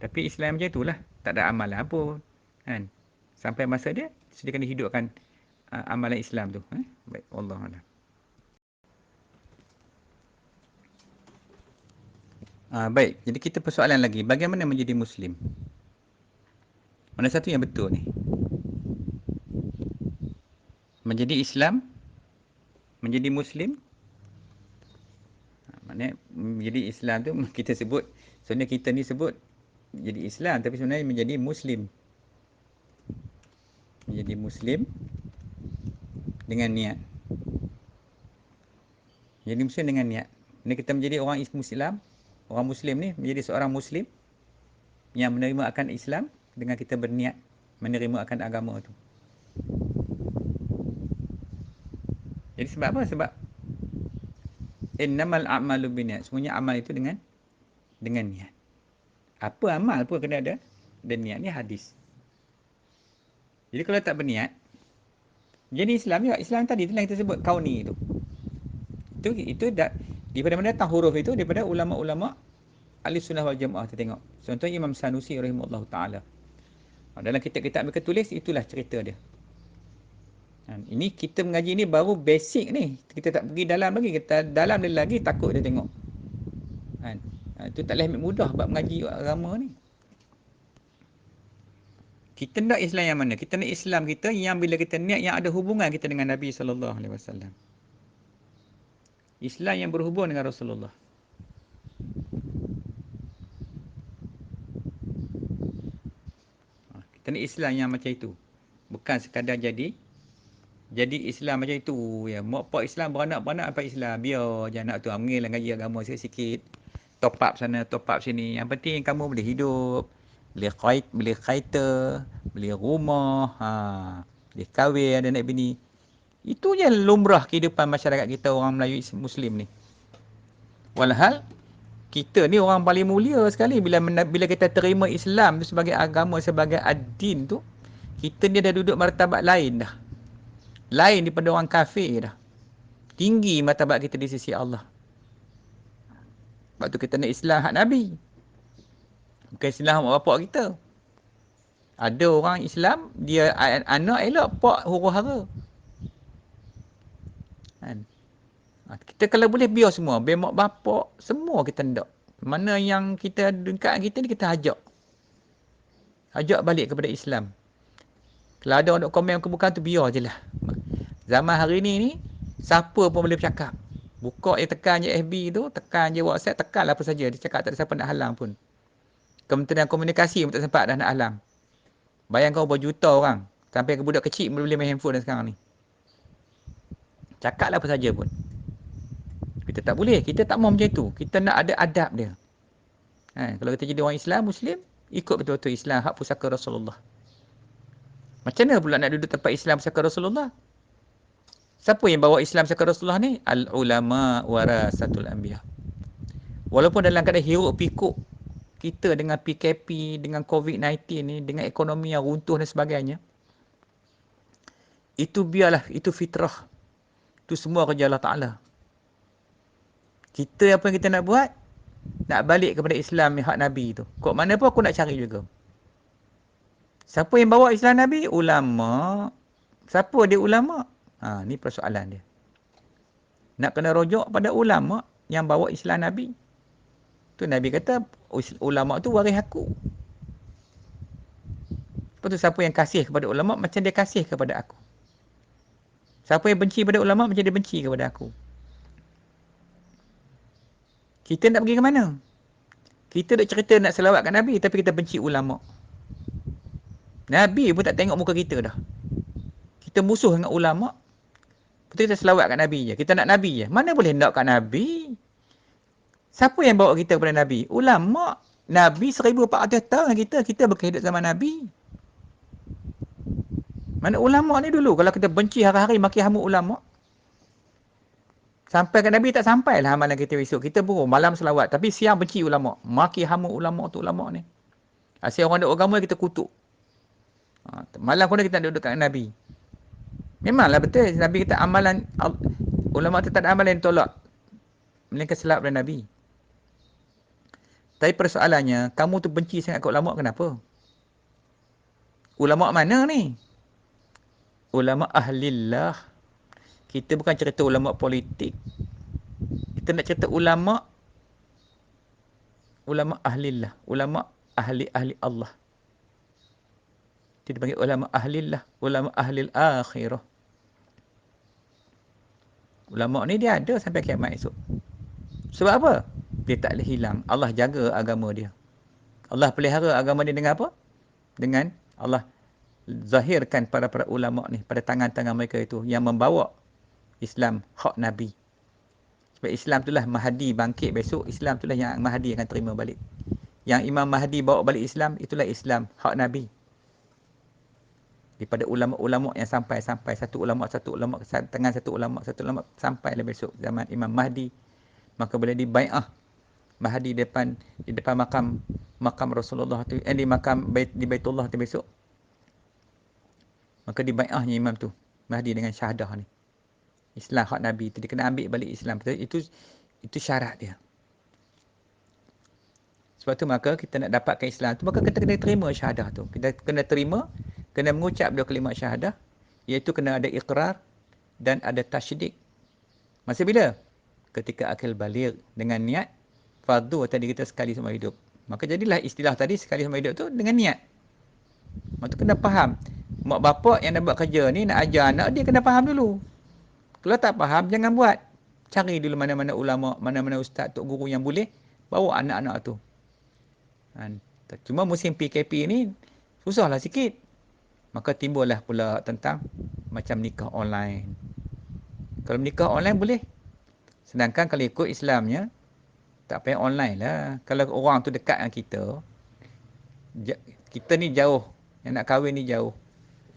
Tapi Islam macam itulah. Tak ada amalan pun. Sampai masa dia, dia kena hidupkan amalan Islam tu. Baik, Wallahualam. Baik, jadi kita persoalan lagi. Bagaimana menjadi Muslim? Mana satu yang betul ni? Menjadi Islam? Menjadi Muslim? Maknanya menjadi Islam tu kita sebut, sebenarnya kita ni sebut jadi Islam, tapi sebenarnya menjadi Muslim. Menjadi Muslim dengan niat. Jadi Muslim dengan niat. Ini kita menjadi orang Islam, orang Muslim ni menjadi seorang Muslim yang menerima akan Islam dengan kita berniat menerima akan agama tu. Jadi sebab apa? Sebab innamal a'malu binniyat. Semuanya amal itu dengan niat. Apa amal pun kena ada dan niat ni hadis. Jadi kalau tak berniat, jadi Islam juga. Islam tadi itulah yang kita sebut kauni itu. Itu daripada mana datang huruf itu? Daripada ulama-ulama ahli sunnah wal jamaah. Kita tengok. Contohnya Imam Sanusi rahimahullah ta'ala. Dalam kitab-kitab mereka tulis, itulah cerita dia. Ini kita mengaji ni baru basic ni. Kita tak pergi dalam lagi. Kita dalam lagi takut dia tengok. Itu taklah mudah bab mengaji agama ni. Kita nak Islam yang mana? Kita nak Islam kita yang bila kita niat yang ada hubungan kita dengan Nabi SAW. Islam yang berhubung dengan Rasulullah. Kita ni Islam yang macam itu. Bukan sekadar jadi Islam macam itu. Ya, mak pak Islam beranak-beranak apa Islam. Biar je anak tu ambil ngaji agama sikit-sikit. Top up sana, top up sini. Yang penting kamu boleh hidup. Beli kereta, beli rumah, boleh kahwin, ada anak bini. Itu je lumrah kehidupan masyarakat kita orang Melayu Muslim ni. Walhal kita ni orang paling mulia sekali bila kita terima Islam tu sebagai agama, sebagai ad-din tu, kita ni dah duduk martabat lain dah. Lain daripada orang kafir dah. Tinggi martabat kita di sisi Allah. Sebab tu kita nak Islam hak Nabi. Bukan Islam hak bapak kita. Ada orang Islam, dia anak elok, pak huru-hara. Kan? Kita kalau boleh biar semua, biar mak bapak, semua kita nak. Mana yang kita dekat kita ni, kita ajak. Ajak balik kepada Islam. Kalau ada orang nak komen kebukan tu, biar je lah. Zaman hari ni, siapa pun boleh bercakap. Buka tekan je FB tu, tekan je WhatsApp, tekan lah apa saja. Dia cakap tak ada siapa nak halang pun. Kementerian Komunikasi pun tak sempat dah nak halang. Bayangkan berjuta orang. Sampai ke budak kecil boleh main handphone sekarang ni. Cakap lah apa saja pun. Kita tak boleh. Kita tak mahu macam tu. Kita nak ada adab dia. Kalau kita jadi orang Islam, Muslim, ikut betul-betul Islam, hak pusaka Rasulullah. Macam mana pula nak duduk tempat Islam pusaka Rasulullah? Siapa yang bawa Islam pusaka Rasulullah ni? Al-ulama warasatul anbiya. Walaupun dalam keadaan hiruk pikuk, kita dengan PKP, dengan COVID-19 ni, dengan ekonomi yang runtuh dan sebagainya, itu biarlah, itu fitrah. Itu semua kerja Allah Ta'ala. Kita apa yang kita nak buat? Nak balik kepada Islam hak Nabi tu. Kok mana pun aku nak cari juga. Siapa yang bawa Islam Nabi? Ulama. Siapa dia ulama? Ni persoalan dia. Nak kena rujuk pada ulama yang bawa Islam Nabi. Tu Nabi kata, ulama tu waris aku. Lepas tu siapa yang kasih kepada ulama, macam dia kasih kepada aku. Siapa yang benci kepada ulama, macam dia benci kepada aku. Kita nak pergi ke mana? Kita nak cerita nak selawat kat Nabi, tapi kita benci ulama. Nabi pun tak tengok muka kita dah. Kita musuh dengan ulama. Lepas tu kita selawat kat Nabi je. Kita nak Nabi je. Mana boleh nak kat Nabi? Siapa yang bawa kita kepada Nabi? Ulama. Nabi 1400 tahun kita. Kita berkehidup zaman Nabi. Mana ulama ni dulu? Kalau kita benci hari-hari maki hamu ulama. Sampai ke Nabi tak sampai lah amalan kita besok. Kita pun malam selawat. Tapi siang benci ulama. Maki hamu ulama tu ulama ni. Asyik orang duduk agama kita kutuk. Malam pun kita duduk kat Nabi. Memanglah betul. Nabi kata amalan. Ulama tu tak ada amalan yang tolak. Melainkan selawat pada Nabi. Tapi persoalannya, kamu tu benci sangat kat ulama' kenapa? Ulama' mana ni? Ulama' ahlillah. Kita bukan cerita ulama' politik. Kita nak cerita ulama' ahlillah. Ulama' ahli Allah. Kita panggil ulama' ahlillah. Ulama' ahlil akhirah. Ulama' ni dia ada sampai kiamat esok. Sebab apa? Dia tak boleh hilang. Allah jaga agama dia. Allah pelihara agama dia dengan apa? Dengan Allah zahirkan para ulama' ni pada tangan-tangan mereka itu yang membawa Islam hak Nabi. Sebab Islam itulah Mahdi bangkit besok. Islam itulah yang Mahdi akan terima balik. Yang Imam Mahdi bawa balik Islam, itulah Islam hak Nabi. Daripada ulama-ulama yang sampai satu ulama tangan satu ulama sampai lah besok zaman Imam Mahdi, maka boleh dibai'ah Mahdi di depan makam Rasulullah tu, di Baitullah tu besok. Maka dibai'ahnya imam tu Mahdi dengan syahadah ni. Islam hak Nabi tu dia kena ambil balik Islam. Itu syarat dia. Sebab tu maka kita nak dapatkan Islam tu, maka kita kena terima syahadah tu. Kita kena terima, kena mengucap dua kalimat syahadah, iaitu kena ada iqrar dan ada tasydik. Masa bila? Ketika akil baligh dengan niat fardu tadi kita sekali seumur hidup. Maka jadilah istilah tadi sekali seumur hidup tu dengan niat. Maka kena faham. Mak bapak yang nak buat kerja ni nak ajar anak dia kena faham dulu. Kalau tak faham jangan buat. Cari dulu mana-mana ulama, mana-mana ustaz, tok guru yang boleh bawa anak-anak tu. Kan? Cuma musim PKP ni susahlah sikit. Maka timbullah pula tentang macam nikah online. Kalau nikah online boleh. Sedangkan kalau ikut Islamnya, tak payah online lah. Kalau orang tu dekat dengan kita, kita ni jauh. Yang nak kahwin ni jauh.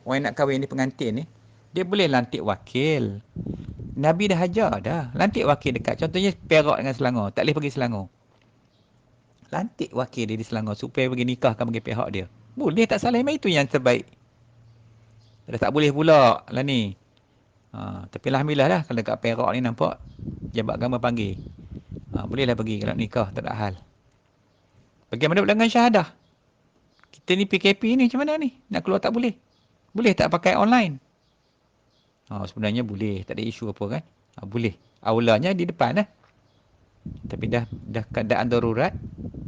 Orang yang nak kahwin ni pengantin ni, dia boleh lantik wakil. Nabi dah ajar dah. Lantik wakil dekat. Contohnya Perak dengan Selangor. Tak boleh pergi Selangor. Lantik wakil dia di Selangor supaya pergi nikahkan bagi pihak dia. Boleh tak salah, memang itu yang terbaik. Dah tak boleh pula lah ni. Tapi alhamdulillah lah kalau kat Perak ni nampak jabat agama panggil. Bolehlah pergi kalau nikah tak ada hal. Bagaimana dengan syahadah? Kita ni PKP ni macam mana ni? Nak keluar tak boleh. Boleh tak pakai online? Sebenarnya boleh. Tak ada isu apa kan? Boleh. Aulanya di depan lah. Tapi dah keadaan darurat,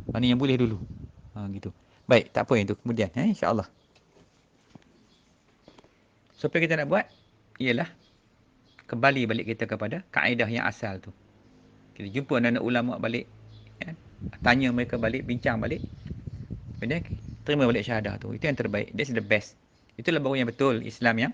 mana yang boleh dulu. Gitu. Baik, tak apa yang tu. Kemudian, insya-Allah. So, apa yang kita nak buat? Ialah kembali balik kita kepada kaedah yang asal tu. Kita jumpa anak-anak ulama balik. Ya? Tanya mereka balik, bincang balik. Kemudian, terima balik syahadah tu. Itu yang terbaik. That's the best. Itulah baru yang betul Islam yang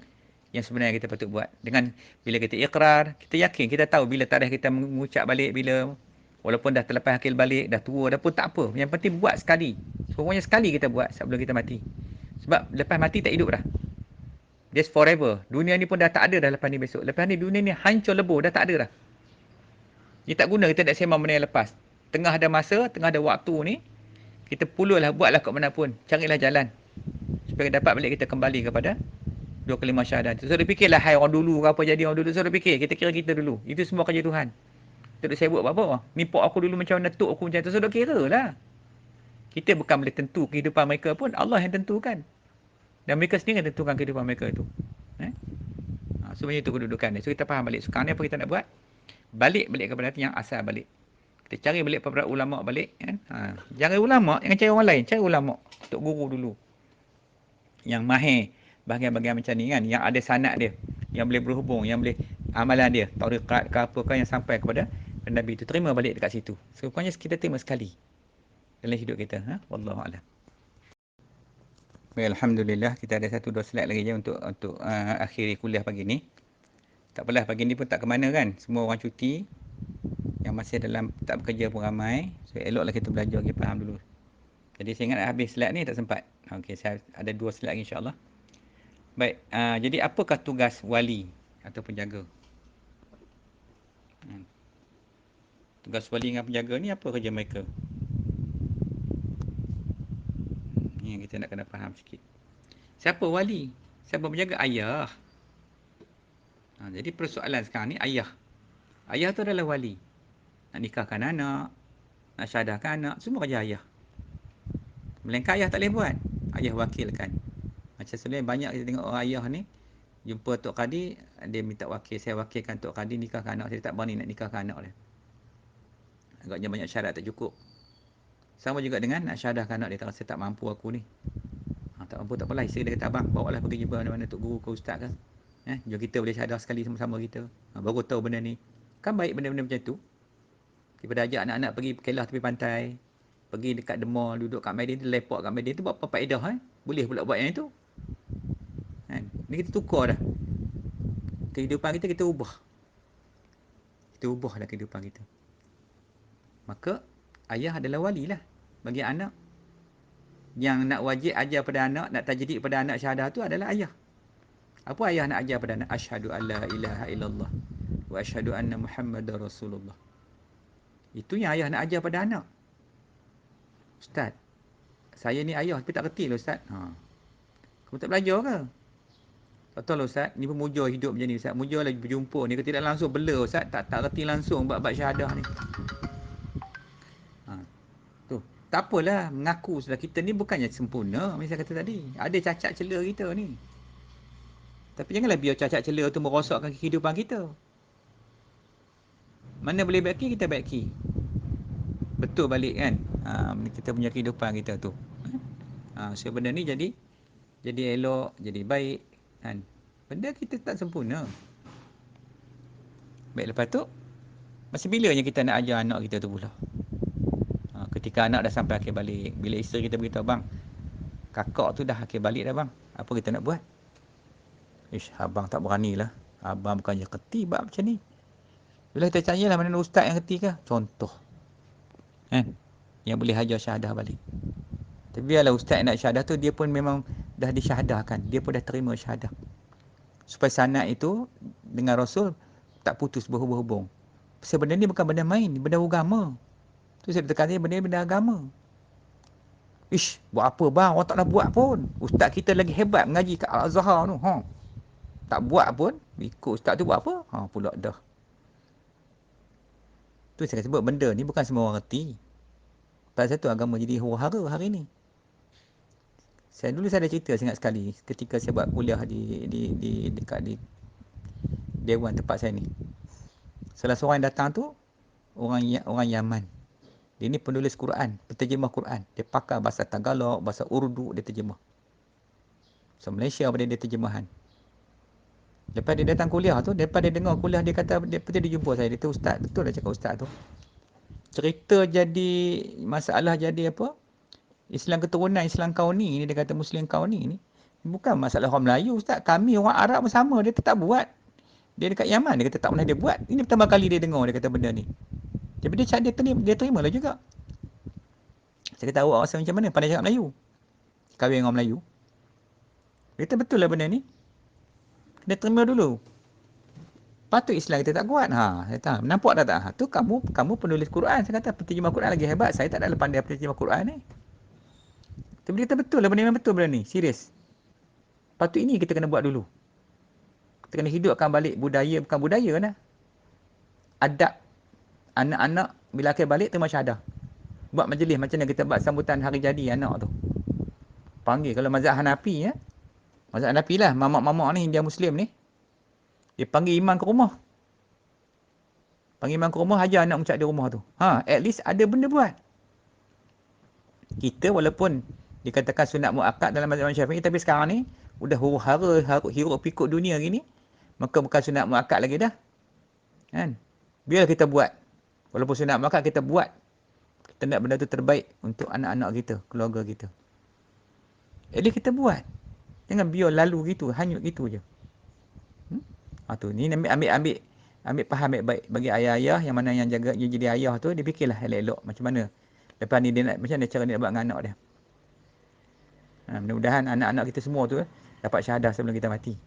sebenarnya kita patut buat. Dengan bila kita ikrar, kita yakin, kita tahu bila tarikh kita mengucap balik, bila walaupun dah terlepas akil balik, dah tua, dah pun tak apa. Yang penting buat sekali. Semuanya sekali kita buat sebelum kita mati. Sebab lepas mati tak hidup dah. Just forever. Dunia ni pun dah tak ada dah lepas ni besok. Lepas ni dunia ni hancur lebur, dah tak ada dah. Dia tak guna kita nak sembang benda yang lepas. Tengah ada masa, tengah ada waktu ni, kita puluhlah, buatlah kat mana pun. Carilah jalan. Supaya dapat balik kita kembali kepada dua kalimah syahadat. So, dia fikirlah, hai orang dulu ke apa jadi orang dulu. So, dia fikir, kita kira kita dulu. Itu semua kerja Tuhan. Tak ada sibuk apa-apa. Nipu aku dulu macam mana, tuk aku macam tu. So, dia kira lah. Kita bukan boleh tentu kehidupan mereka pun. Allah yang tentukan. Dan mereka sendiri yang tentukan kehidupan mereka itu. Sebenarnya itu kedudukan dia. So, kita faham balik. Sekarang ni apa kita nak buat? Balik kepada yang asal balik. Kita cari balik para ulama balik. Kan? Jangan ulama, jangan cari orang lain. Cari ulama. Tok guru dulu. Yang mahir bahagian-bahagian macam ni kan, yang ada sanad dia, yang boleh berhubung, yang boleh amalan dia, tariqat ke apa kan yang sampai kepada Nabi itu, terima balik dekat situ. Rupanya kita terima sekali dalam hidup kita. Wallahu a'lam. Baik, alhamdulillah kita ada 1-2 slide lagi je untuk akhiri kuliah pagi ni. Tak apalah, pagi ni pun tak ke mana kan, semua orang cuti, yang masih dalam tak bekerja pun ramai. So eloklah kita belajar, kita faham dulu. Jadi saya ingat habis slide ni tak sempat. Okey, saya ada 2 slide lagi insya-Allah. Baik, jadi apakah tugas wali atau penjaga? Tugas wali dengan penjaga ni apa kerja mereka? Ni yang kita nak kena faham sikit. Siapa wali? Siapa penjaga? Ayah. Jadi persoalan sekarang ni ayah. Ayah tu adalah wali. Nak nikahkan anak, nak syahadahkan anak, semua kerja ayah. Melainkan ayah tak boleh buat. Ayah wakilkan. Macam sebenarnya banyak kita tengok orang ayah ni, jumpa Tok Kadi, dia minta wakil, saya wakilkan Tok Kadi nikahkan anak, saya tak berani nak nikahkan anak dia. Agaknya banyak syarat tak cukup. Sama juga dengan nak syahadahkan anak dia, tak rasa tak mampu aku ni. Tak mampu tak apalah, isteri dia kata, abang bawa lah pergi jumpa mana-mana Tok Guru ke Ustaz kan. Jom kita boleh syahadah sekali sama-sama kita. Baru tahu benda ni. Kan baik benda-benda macam tu. Daripada ajak anak-anak pergi kelah tepi pantai, pergi dekat the mall, duduk kat Madin, lepak kat Madin tu, buat apa faedah Boleh pula buat yang itu. Ni kita tukar dah. Kehidupan kita ubah. Kita ubah dah kehidupan kita. Maka ayah adalah wali lah bagi anak. Yang nak wajib ajar pada anak, nak tajdid pada anak syahadah tu adalah ayah. Apa ayah nak ajar pada anak? Asyhadu alla ilaha illallah wa asyhadu anna Muhammadar Rasulullah. Itu yang ayah nak ajar pada anak. Ustaz, saya ni ayah tapi tak kerti lah Ustaz. Kamu tak belajar ke? Tak tahu lah Ustaz, ni pun muja hidup macam ni Ustaz. Muja lagi berjumpa ni, tidak langsung bela Ustaz, tak kerti langsung bab syahadah ni. Tu, tak apalah, mengaku sudah kita ni bukannya sempurna, macam saya kata tadi. Ada cacat celah kita ni. Tapi janganlah biar cacat celah tu merosakkan kehidupan kita. Mana boleh baiki, kita baiki. Betul balik kan? Kita punya kehidupan kita tu. So benda ni jadi elok, jadi baik kan. Benda kita tak sempurna. Baik, lepas tu Masa bilanya kita nak ajar anak kita tu pula? Ketika anak dah sampai akhir balik, bila isteri kita beritahu, bang, kakak tu dah akhir balik dah bang, apa kita nak buat? Ish, abang tak berani lah. Abang bukannya kerti bab macam ni. Bila kita tanya lah, mana ustaz yang kerti ke? Contoh. Yang boleh hajar syahadah balik. Tapi biarlah ustaz nak syahadah tu, dia pun memang dah disyahadahkan. Dia pun dah terima syahadah. Supaya sanad itu dengan Rasul tak putus berhubung-hubung. Sebab benda ni bukan benda main, benda agama. Tu saya tekan dia, benda ni benda agama. Ish, buat apa bang? Orang tak nak buat pun. Ustaz kita lagi hebat mengaji kat Al-Azhar tu. Tak buat pun, ikut ustaz tu buat apa? Pula dah. Tu saya sebut benda ni bukan semua orang reti. Pasal satu agama jadi huru-hara hari ni. Saya ada cerita, saya ingat sekali ketika saya buat kuliah dekat di dewan tempat saya ni. Salah seorang yang datang tu orang Yaman. Dia ni penulis Quran, penterjemah Quran. Dia pakai bahasa Tagalog, bahasa Urdu, dia terjemah. So Malaysia pada dia terjemahan. Lepas dia datang kuliah tu, lepas dia dengar kuliah, dia kata, dia jumpa saya. Dia kata, ustaz, betul lah cakap ustaz tu. Cerita jadi, masalah jadi apa? Islam keturunan, Islam kau ni, dia kata Muslim kau ni. Bukan masalah orang Melayu, ustaz. Kami orang Arab pun sama, dia tetap buat. Dia dekat Yaman, dia kata tak pernah dia buat. Ini pertama kali dia dengar, dia kata benda ni. Tapi dia terima lah juga. Saya kata, awak rasa macam mana? Pandai cakap Melayu. Kahwin dengan orang Melayu. Dia kata, betul lah benda ni. Dia terima dulu. Patut Islam kita tak kuat. Saya kata, nampak tak? Tu kamu penulis Quran. Saya kata, penterjemah Quran lagi hebat. Saya tak ada pandai penterjemah Quran ni. Tapi dia kata, betul lah benda ni, betul benda ni. Serius. Patut ini kita kena buat dulu. Kita kena hidupkan balik budaya, bukan budaya lah. Adab anak-anak bila akhir balik terima syahadah. Buat majlis macam mana kita buat sambutan hari jadi anak tu. Panggil, kalau mazhab Hanafi ya. Mazhab Hanafi lah, mamak-mamak ni, India Muslim ni. Dia panggil imam ke rumah. Panggil imam ke rumah, ajar anak mengucap di rumah tu. At least ada benda buat. Kita walaupun dikatakan sunat muakkad dalam mazhab Syafi'i, tapi sekarang ni udah huru-hara hirup pikuk dunia gini, maka bukan sunat muakkad lagi dah. Kan? Biar kita buat. Walaupun sunat muakkad kita buat. Kita nak benda tu terbaik untuk anak-anak kita, keluarga kita. Jadi kita buat. Jangan biar lalu gitu, hanyut gitu je. Tu ni ambil faham baik-baik bagi ayah-ayah yang mana yang jaga yang jadi ayah tu, dia fikirlah elok-elok macam mana. Lepas ni dia nak macam mana cara dia nak buat dengan anak dia. Mudah-mudahan anak-anak kita semua tu dapat syahadah sebelum kita mati.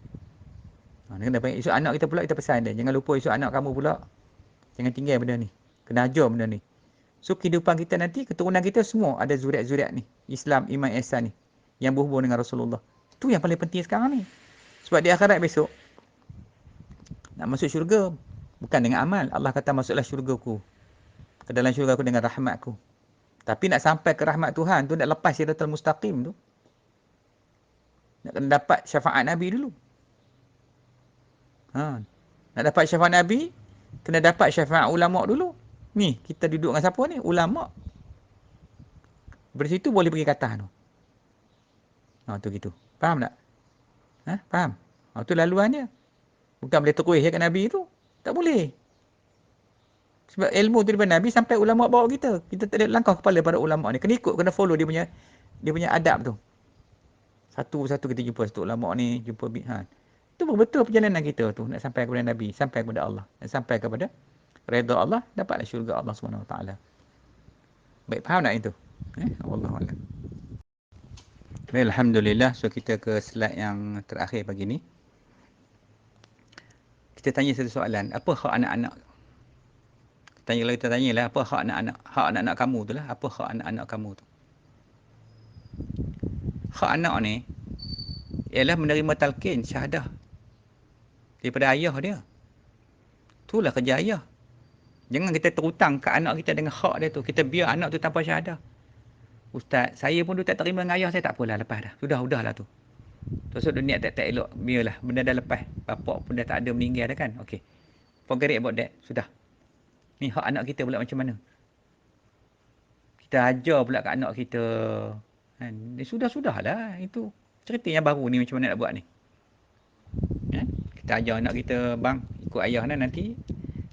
Esok anak kita pula, kita pesan dia, jangan lupa esok anak kamu pula jangan tinggal benda ni. Kena ajar benda ni. So kehidupan kita nanti, keturunan kita semua ada zuriat-zuriat ni, Islam, iman, ihsan ni, yang berhubung dengan Rasulullah. Itu yang paling penting sekarang ni. Sebab di akhirat besok nak masuk syurga bukan dengan amal. Allah kata masuklah syurgaku, ke dalam syurgaku dengan rahmatku. Tapi nak sampai ke rahmat Tuhan tu, nak lepas siratal mustaqim tu, nak kena dapat syafaat Nabi dulu. Nak dapat syafaat Nabi, kena dapat syafaat ulama dulu. Ni kita duduk dengan siapa ni? Ulama. Dari situ boleh pergi ke atas tu. Tu gitu. Faham tak? Faham? Tu laluan dia. Bukan boleh terkuih kat Nabi tu. Tak boleh. Sebab ilmu tu daripada Nabi sampai ulama bawa kita. Kita tak ada langkah kepala pada ulama ni. Kena ikut, kena follow dia punya adab tu. Satu-satu kita jumpa satu ulama ni, jumpa tu betul perjalanan kita tu nak sampai kepada Nabi, sampai kepada Allah, nak sampai kepada redha Allah, dapatlah syurga Allah Subhanahu Wa Taala. Baik, faham tak itu? Wallahu a'lam. Baik, alhamdulillah. So kita ke slide yang terakhir pagi ni. Kita tanya satu soalan, apa hak anak-anak? Kita tanyalah apa hak anak-anak? Hak anak-anak kamu tu lah, apa hak anak-anak kamu tu? Hak anak ni ialah menerima talqin syahadah daripada ayah dia. Itulah kerja ayah. Jangan kita terhutang ke anak kita dengan hak dia tu. Kita biar anak tu tanpa syahadah. Ustaz, saya pun tak terima dengan ayah saya, tak apalah, lepas dah. Udahlah tu. Terus niat tak elok, biarlah. Benda dah lepas. Bapak pun dah tak ada, meninggal dah kan. Okay. Forget about that. Sudah. Ni hak anak kita pula macam mana? Kita ajar pula kat anak kita. Sudah-sudahlah. Itu cerita yang baru ni macam mana nak buat ni. Kita ajar anak kita, bang, ikut ayah nanti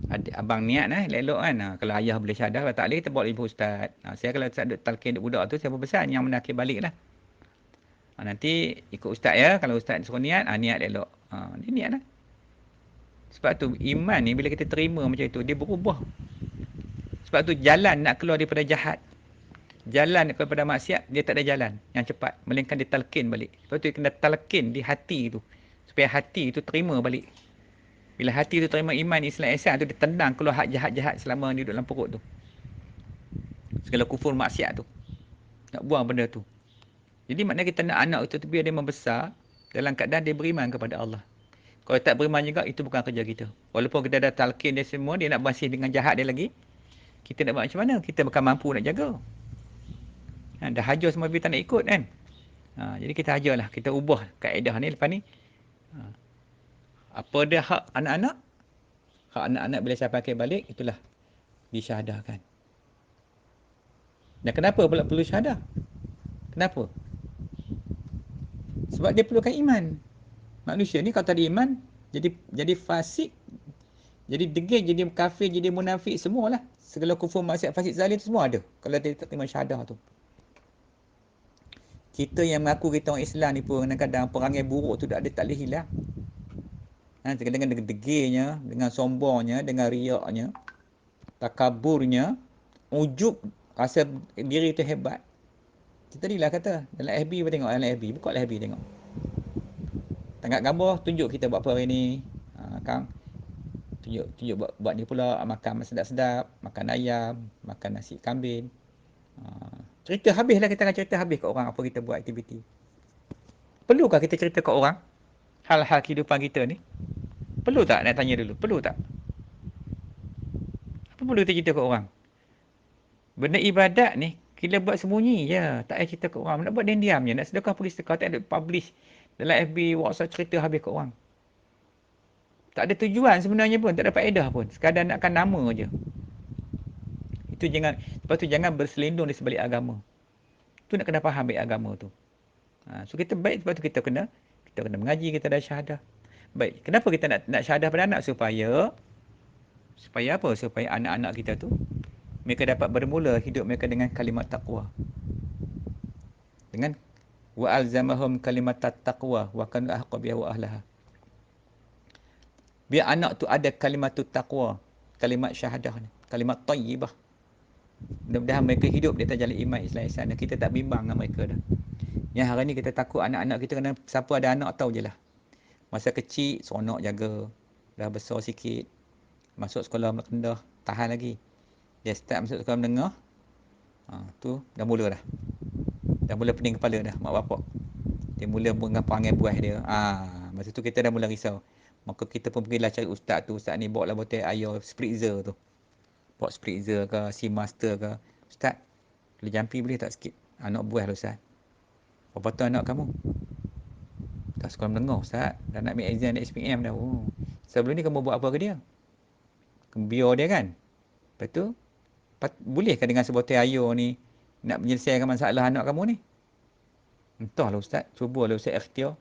Adik abang niat elok kan. Kalau ayah boleh syahadah, kalau tak boleh kita bawa ibu ustaz. Saya kalau tak duduk talqin duk budak tu, saya berpesan yang menakir balik lah. Nanti ikut ustaz ya. Kalau ustaz suruh niat, niat elok. Dia niat lah. Sebab tu iman ni bila kita terima macam itu, dia berubah. Sebab tu jalan nak keluar daripada jahat, jalan kepada maksiat, dia tak ada jalan yang cepat. Melainkan dia talqin balik. Sebab tu dia kena talqin di hati tu. Supaya hati tu terima balik. Bila hati tu terima iman, Islam, ihsan tu, dia tendang keluar hak jahat-jahat selama dia duduk dalam perut tu. Segala kufur maksiat tu. Nak buang benda tu. Jadi maknanya kita nak anak itu biar dia membesar dalam keadaan dia beriman kepada Allah. Kalau tak beriman juga, itu bukan kerja kita. Walaupun kita dah talqin dia semua, dia nak bersih dengan jahat dia lagi, kita nak buat macam mana? Kita bukan mampu nak jaga. Dah hajar semua tapi tak nak ikut kan. Jadi kita hajarlah. Kita ubah kaedah ni lepas ni. Apa dia hak anak-anak? Hak anak-anak bila saya pakai balik, itulah disyahadahkan. Dan kenapa pula perlu syahadah? Kenapa? Sebab dia perlukan iman. Manusia ni kalau tak ada iman, jadi fasik, jadi degil, jadi kafir, jadi munafik, semualah. Segala kufur, maksiat, fasik, zalim semua ada kalau dia tak terima syahadah tu. Kita yang mengaku kita orang Islam ni pun kadang-kadang perangai buruk tu tak boleh hilang. Dengan degilnya, dengan sombongnya, dengan riaknya, takaburnya, ujub, rasa diri tu hebat. Kita tadilah kata, dalam FB pun tengok, dalam FB, buka lah FB tengok. Tengok gambar, tunjuk kita buat apa hari ni. Kang, tunjuk buat ni pula, makan sedap-sedap, makan ayam, makan nasi kambing. Cerita habislah, kita akan cerita habis kat orang apa kita buat aktiviti. Perlukah kita cerita kat orang hal-hal kehidupan kita ni? Perlu tak nak tanya dulu? Perlu tak? Apa perlu kita cerita kat orang? Benda ibadat ni, kita buat sembunyi je. Tak payah cerita kat orang. Nak buat diam-diam je. Nak sedekah pergi sedekah. Tak ada publish dalam FB, WhatsApp, cerita habis kat orang. Tak ada tujuan sebenarnya pun. Tak ada faedah pun. Sekadar nakkan nama je. Itu jangan, lepas tu jangan berselindung di sebalik agama. Tu nak kena faham baik agama tu. So kita baik, sebab tu kita kena mengaji, kita dah syahadah. Baik, kenapa kita nak syahadah pada anak? Supaya apa? Supaya anak-anak kita tu, mereka dapat bermula hidup mereka dengan kalimat taqwa. Dengan wa alzamahum kalimat taqwa wa kanu ahqa biha wa ahlaha. Biar anak tu ada kalimat taqwa, kalimat syahadah ni, kalimat tayyibah. Mudah-mudahan mereka hidup di atas jalan iman, Islam, ihsan. Dan kita tak bimbang dengan mereka dah. Yang hari ni kita takut anak-anak kita, kena siapa ada anak tahu je lah. Masa kecil, seronok jaga. Dah besar sikit, masuk sekolah rendah, tahan lagi. Dia start masuk sekolah menengah, tu dah mula dah. Dah mula pening kepala dah, mak bapak. Dia mula perangai buah dia. Masa tu kita dah mula risau. Maka kita pun pergilah cari ustaz tu. Ustaz ni bawa lah botol air spritzer tu. Bawa spritzer ke, Seamaster ke. Ustaz, boleh jampi boleh tak sikit? Anak buah lah ustaz. Berapa tahun anak kamu? Tak sekolah menengah ustaz. Dah nak ambil exam SPM dah. Sebelum ni kamu buat apa ke dia? Biar dia kan? Lepas tu, bolehkah dengan sebotol air ni nak menyelesaikan masalah anak kamu ni? Entahlah ustaz. Cubalah ustaz ikhtiar.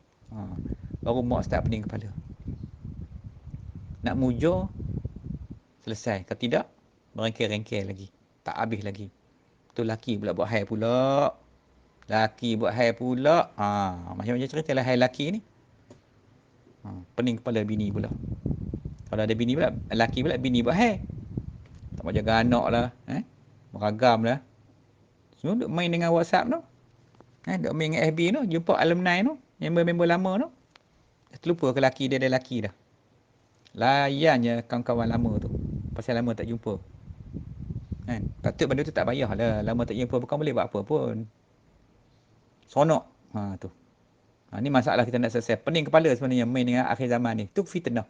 Baru mak start pening kepala. Nak mujur, selesai. Kalau tidak, berengkel-rengkel lagi. Tak habis lagi. Tu laki pula buat hai pula. Laki buat hai pula. Macam-macam cerita lah hai laki ni. Pening kepala bini pula. Kalau ada bini pula, laki pula bini buat hai. Tak mau jaga anak lah. Meragam lah. Semua duk main dengan WhatsApp tu. Duk main dengan FB tu. Jumpa alumni tu. Member-member lama tu. Dah terlupa ke laki dia ada laki dah. Layan je kawan-kawan lama tu. Pasal lama tak jumpa. Patut benda tu tak payah lah. Lama tak jumpa bukan boleh buat apa pun. Sonok. Tu. Ni masalah kita nak selesai. Pening kepala sebenarnya main dengan akhir zaman ni. Tu fitnah.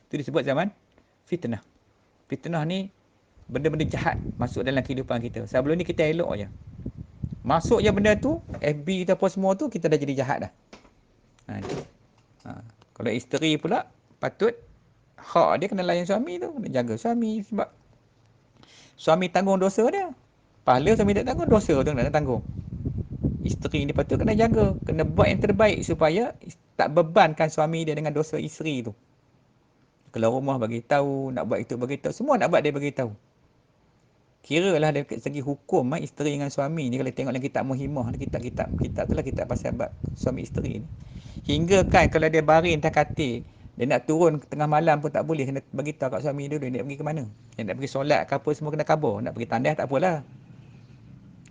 Tu disebut zaman fitnah. Fitnah ni benda-benda jahat masuk dalam kehidupan kita. Sebelum ni kita elok je. Masuk je benda tu, FB kita apa semua tu, kita dah jadi jahat dah. Kalau isteri pula, patut hak dia kena layan suami tu. Kena jaga suami sebab suami tanggung dosa dia. Pahala suami tak tanggung, dosa tu nak tanggung. Isteri ni patut kena jaga. Kena buat yang terbaik supaya tak bebankan suami dia dengan dosa isteri tu. Kalau rumah bagi tahu, nak buat itu bagi tahu, semua nak buat dia bagi tahu. Kiralah dari segi hukum isteri dengan suami ni, kalau tengok dalam kitab Muhimah, kitab tu lah kitab pasal suami isteri ni. Hingga kan kalau dia baring atas katil, dia nak turun tengah malam pun tak boleh, kena bagi tahu kat suami dulu dia nak pergi ke mana. Dia nak pergi solat ke apa semua kena khabar, nak pergi tandas tak apalah.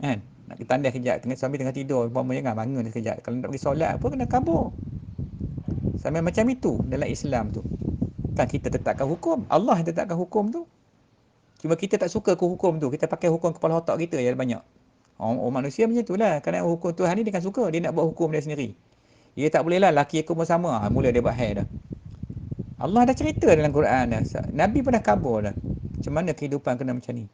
Kan? Nak pergi tandas kejap, suami tengah tidur, umpama jangan bangun sekejap. Kalau nak pergi solat apa kena khabar. Sampai macam itu dalam Islam tu. Kan kita tetapkan hukum, Allah yang tetapkan hukum tu. Cuma kita tak suka ke hukum tu. Kita pakai hukum kepala otak kita je banyak. Orang manusia macam itulah. Kerana hukum Tuhan ni dia kan suka. Dia nak buat hukum dia sendiri. Dia tak boleh lah laki aku pun sama. Mula dia buat hair dah. Allah dah cerita dalam Quran dah. Nabi pun dah khabar dah. Macam mana kehidupan kena macam ni.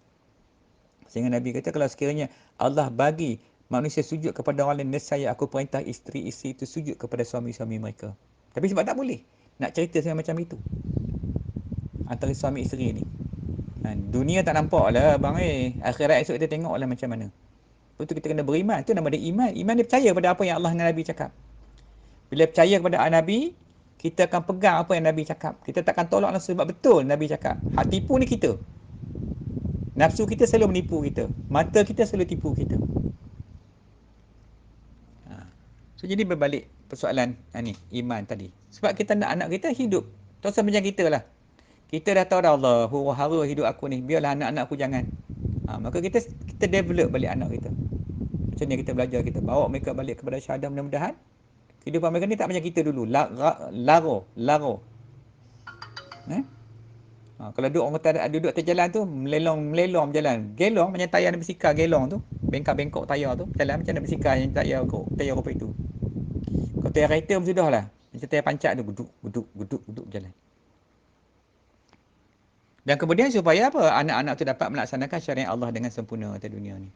Sehingga Nabi kata kalau sekiranya Allah bagi manusia sujud kepada orang lain, nescaya aku perintah isteri-isteri itu sujud kepada suami-suami mereka. Tapi sebab tak boleh. Nak cerita macam itu. Antara suami isteri ni. Dunia tak nampak lah bang akhirat esok kita tengok lah macam mana. Lepas tu kita kena beriman. Itu nama dia iman. Iman dia percaya pada apa yang Allah dan Nabi cakap. Bila percaya kepada Nabi, kita akan pegang apa yang Nabi cakap. Kita takkan tolak langsung sebab betul Nabi cakap. Hak tipu ni kita. Nafsu kita selalu menipu kita. Mata kita selalu tipu kita. So jadi berbalik persoalan ni, iman tadi. Sebab kita nak anak kita hidup. Tak usah macam kita lah. Kita dah tahu dah Allah, huru-hara hidup aku ni. Biarlah anak-anak aku jangan. Maka kita develop balik anak kita. Macam ni kita belajar, kita bawa mereka balik kepada syahadah, mudah-mudahan kehidupan mereka ni tak macam kita dulu. Laro. Kalau duduk orang kata duduk atas jalan tu, melelong berjalan. Gelong macam tayar bersikar gelong tu. Bengkok tayar tu. Jalan macam bersikar yang tayar apa itu. Kalau tayar kereta sudah lah. Macam tayar pancak tu, guduk berjalan. Dan kemudian supaya apa? Anak-anak tu dapat melaksanakan syariat Allah dengan sempurna atas dunia ni.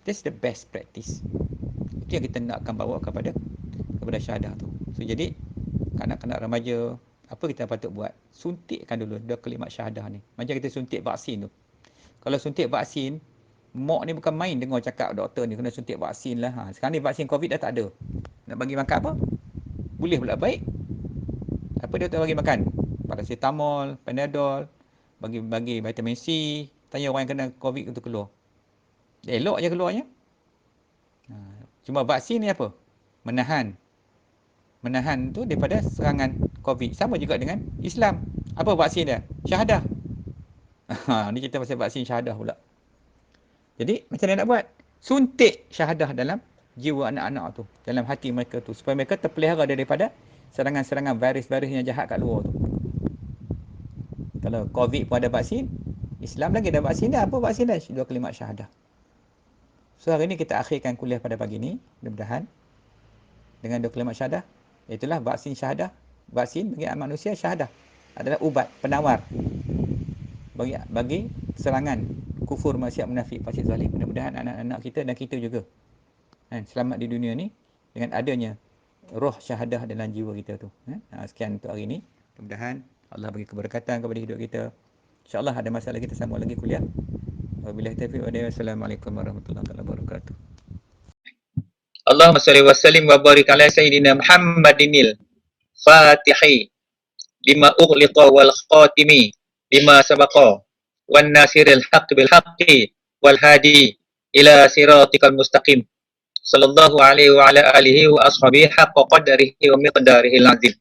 That's the best practice. Itu yang kita nakkan bawa kepada syahadah tu. So jadi, kanak-kanak remaja, apa kita patut buat? Suntikkan dulu dua kalimat syahadah ni. Macam kita suntik vaksin tu. Kalau suntik vaksin, mak ni bukan main dengar cakap doktor ni kena suntik vaksin lah. Sekarang ni vaksin COVID dah tak ada. Nak bagi makan apa? Boleh pula baik. Apa dia tak bagi makan? Paracetamol, Panadol, bagi vitamin C, tanya orang yang kena COVID itu keluar. Elok je keluarnya. Cuma vaksin ni apa? Menahan tu daripada serangan COVID. Sama juga dengan Islam. Apa vaksin dia? Syahadah. Ni cerita pasal vaksin syahadah pula. Jadi macam mana nak buat? Suntik syahadah dalam jiwa anak-anak tu, dalam hati mereka tu, supaya mereka terpelihara daripada serangan-serangan virus-virus yang jahat kat luar tu. Kalau COVID pun ada vaksin, Islam lagi ada vaksin dah. Apa vaksin dah? Dua kalimat syahadah. So hari ni kita akhirkan kuliah pada pagi ni, mudah-mudahan dengan dua kalimat syahadah. Itulah vaksin syahadah. Vaksin bagi manusia syahadah adalah ubat penawar bagi serangan kufur, maksiat, munafik, fasik, zalim. Mudah-mudahan anak-anak kita dan kita juga selamat di dunia ni dengan adanya roh syahadah dalam jiwa kita tu. Sekian untuk hari ni. Mudah-mudahan Allah bagi keberkatan kepada hidup kita. InsyaAllah ada masalah kita sambung lagi kuliah. Wabillahi taufiq wa hidayah. Wassalamualaikum warahmatullahi wabarakatuh. Allahumma salli wa sallim wa barik ala sayyidina Muhammadinil Fatihi lima ughliqa wal khatimi lima sabaqa wan nasiril haqq bil haqqi wal hadi ila siratikal mustaqim sallallahu alaihi wa ala alihi wa ashabihi haqqa qadarihi wa miqdarihi al-azim.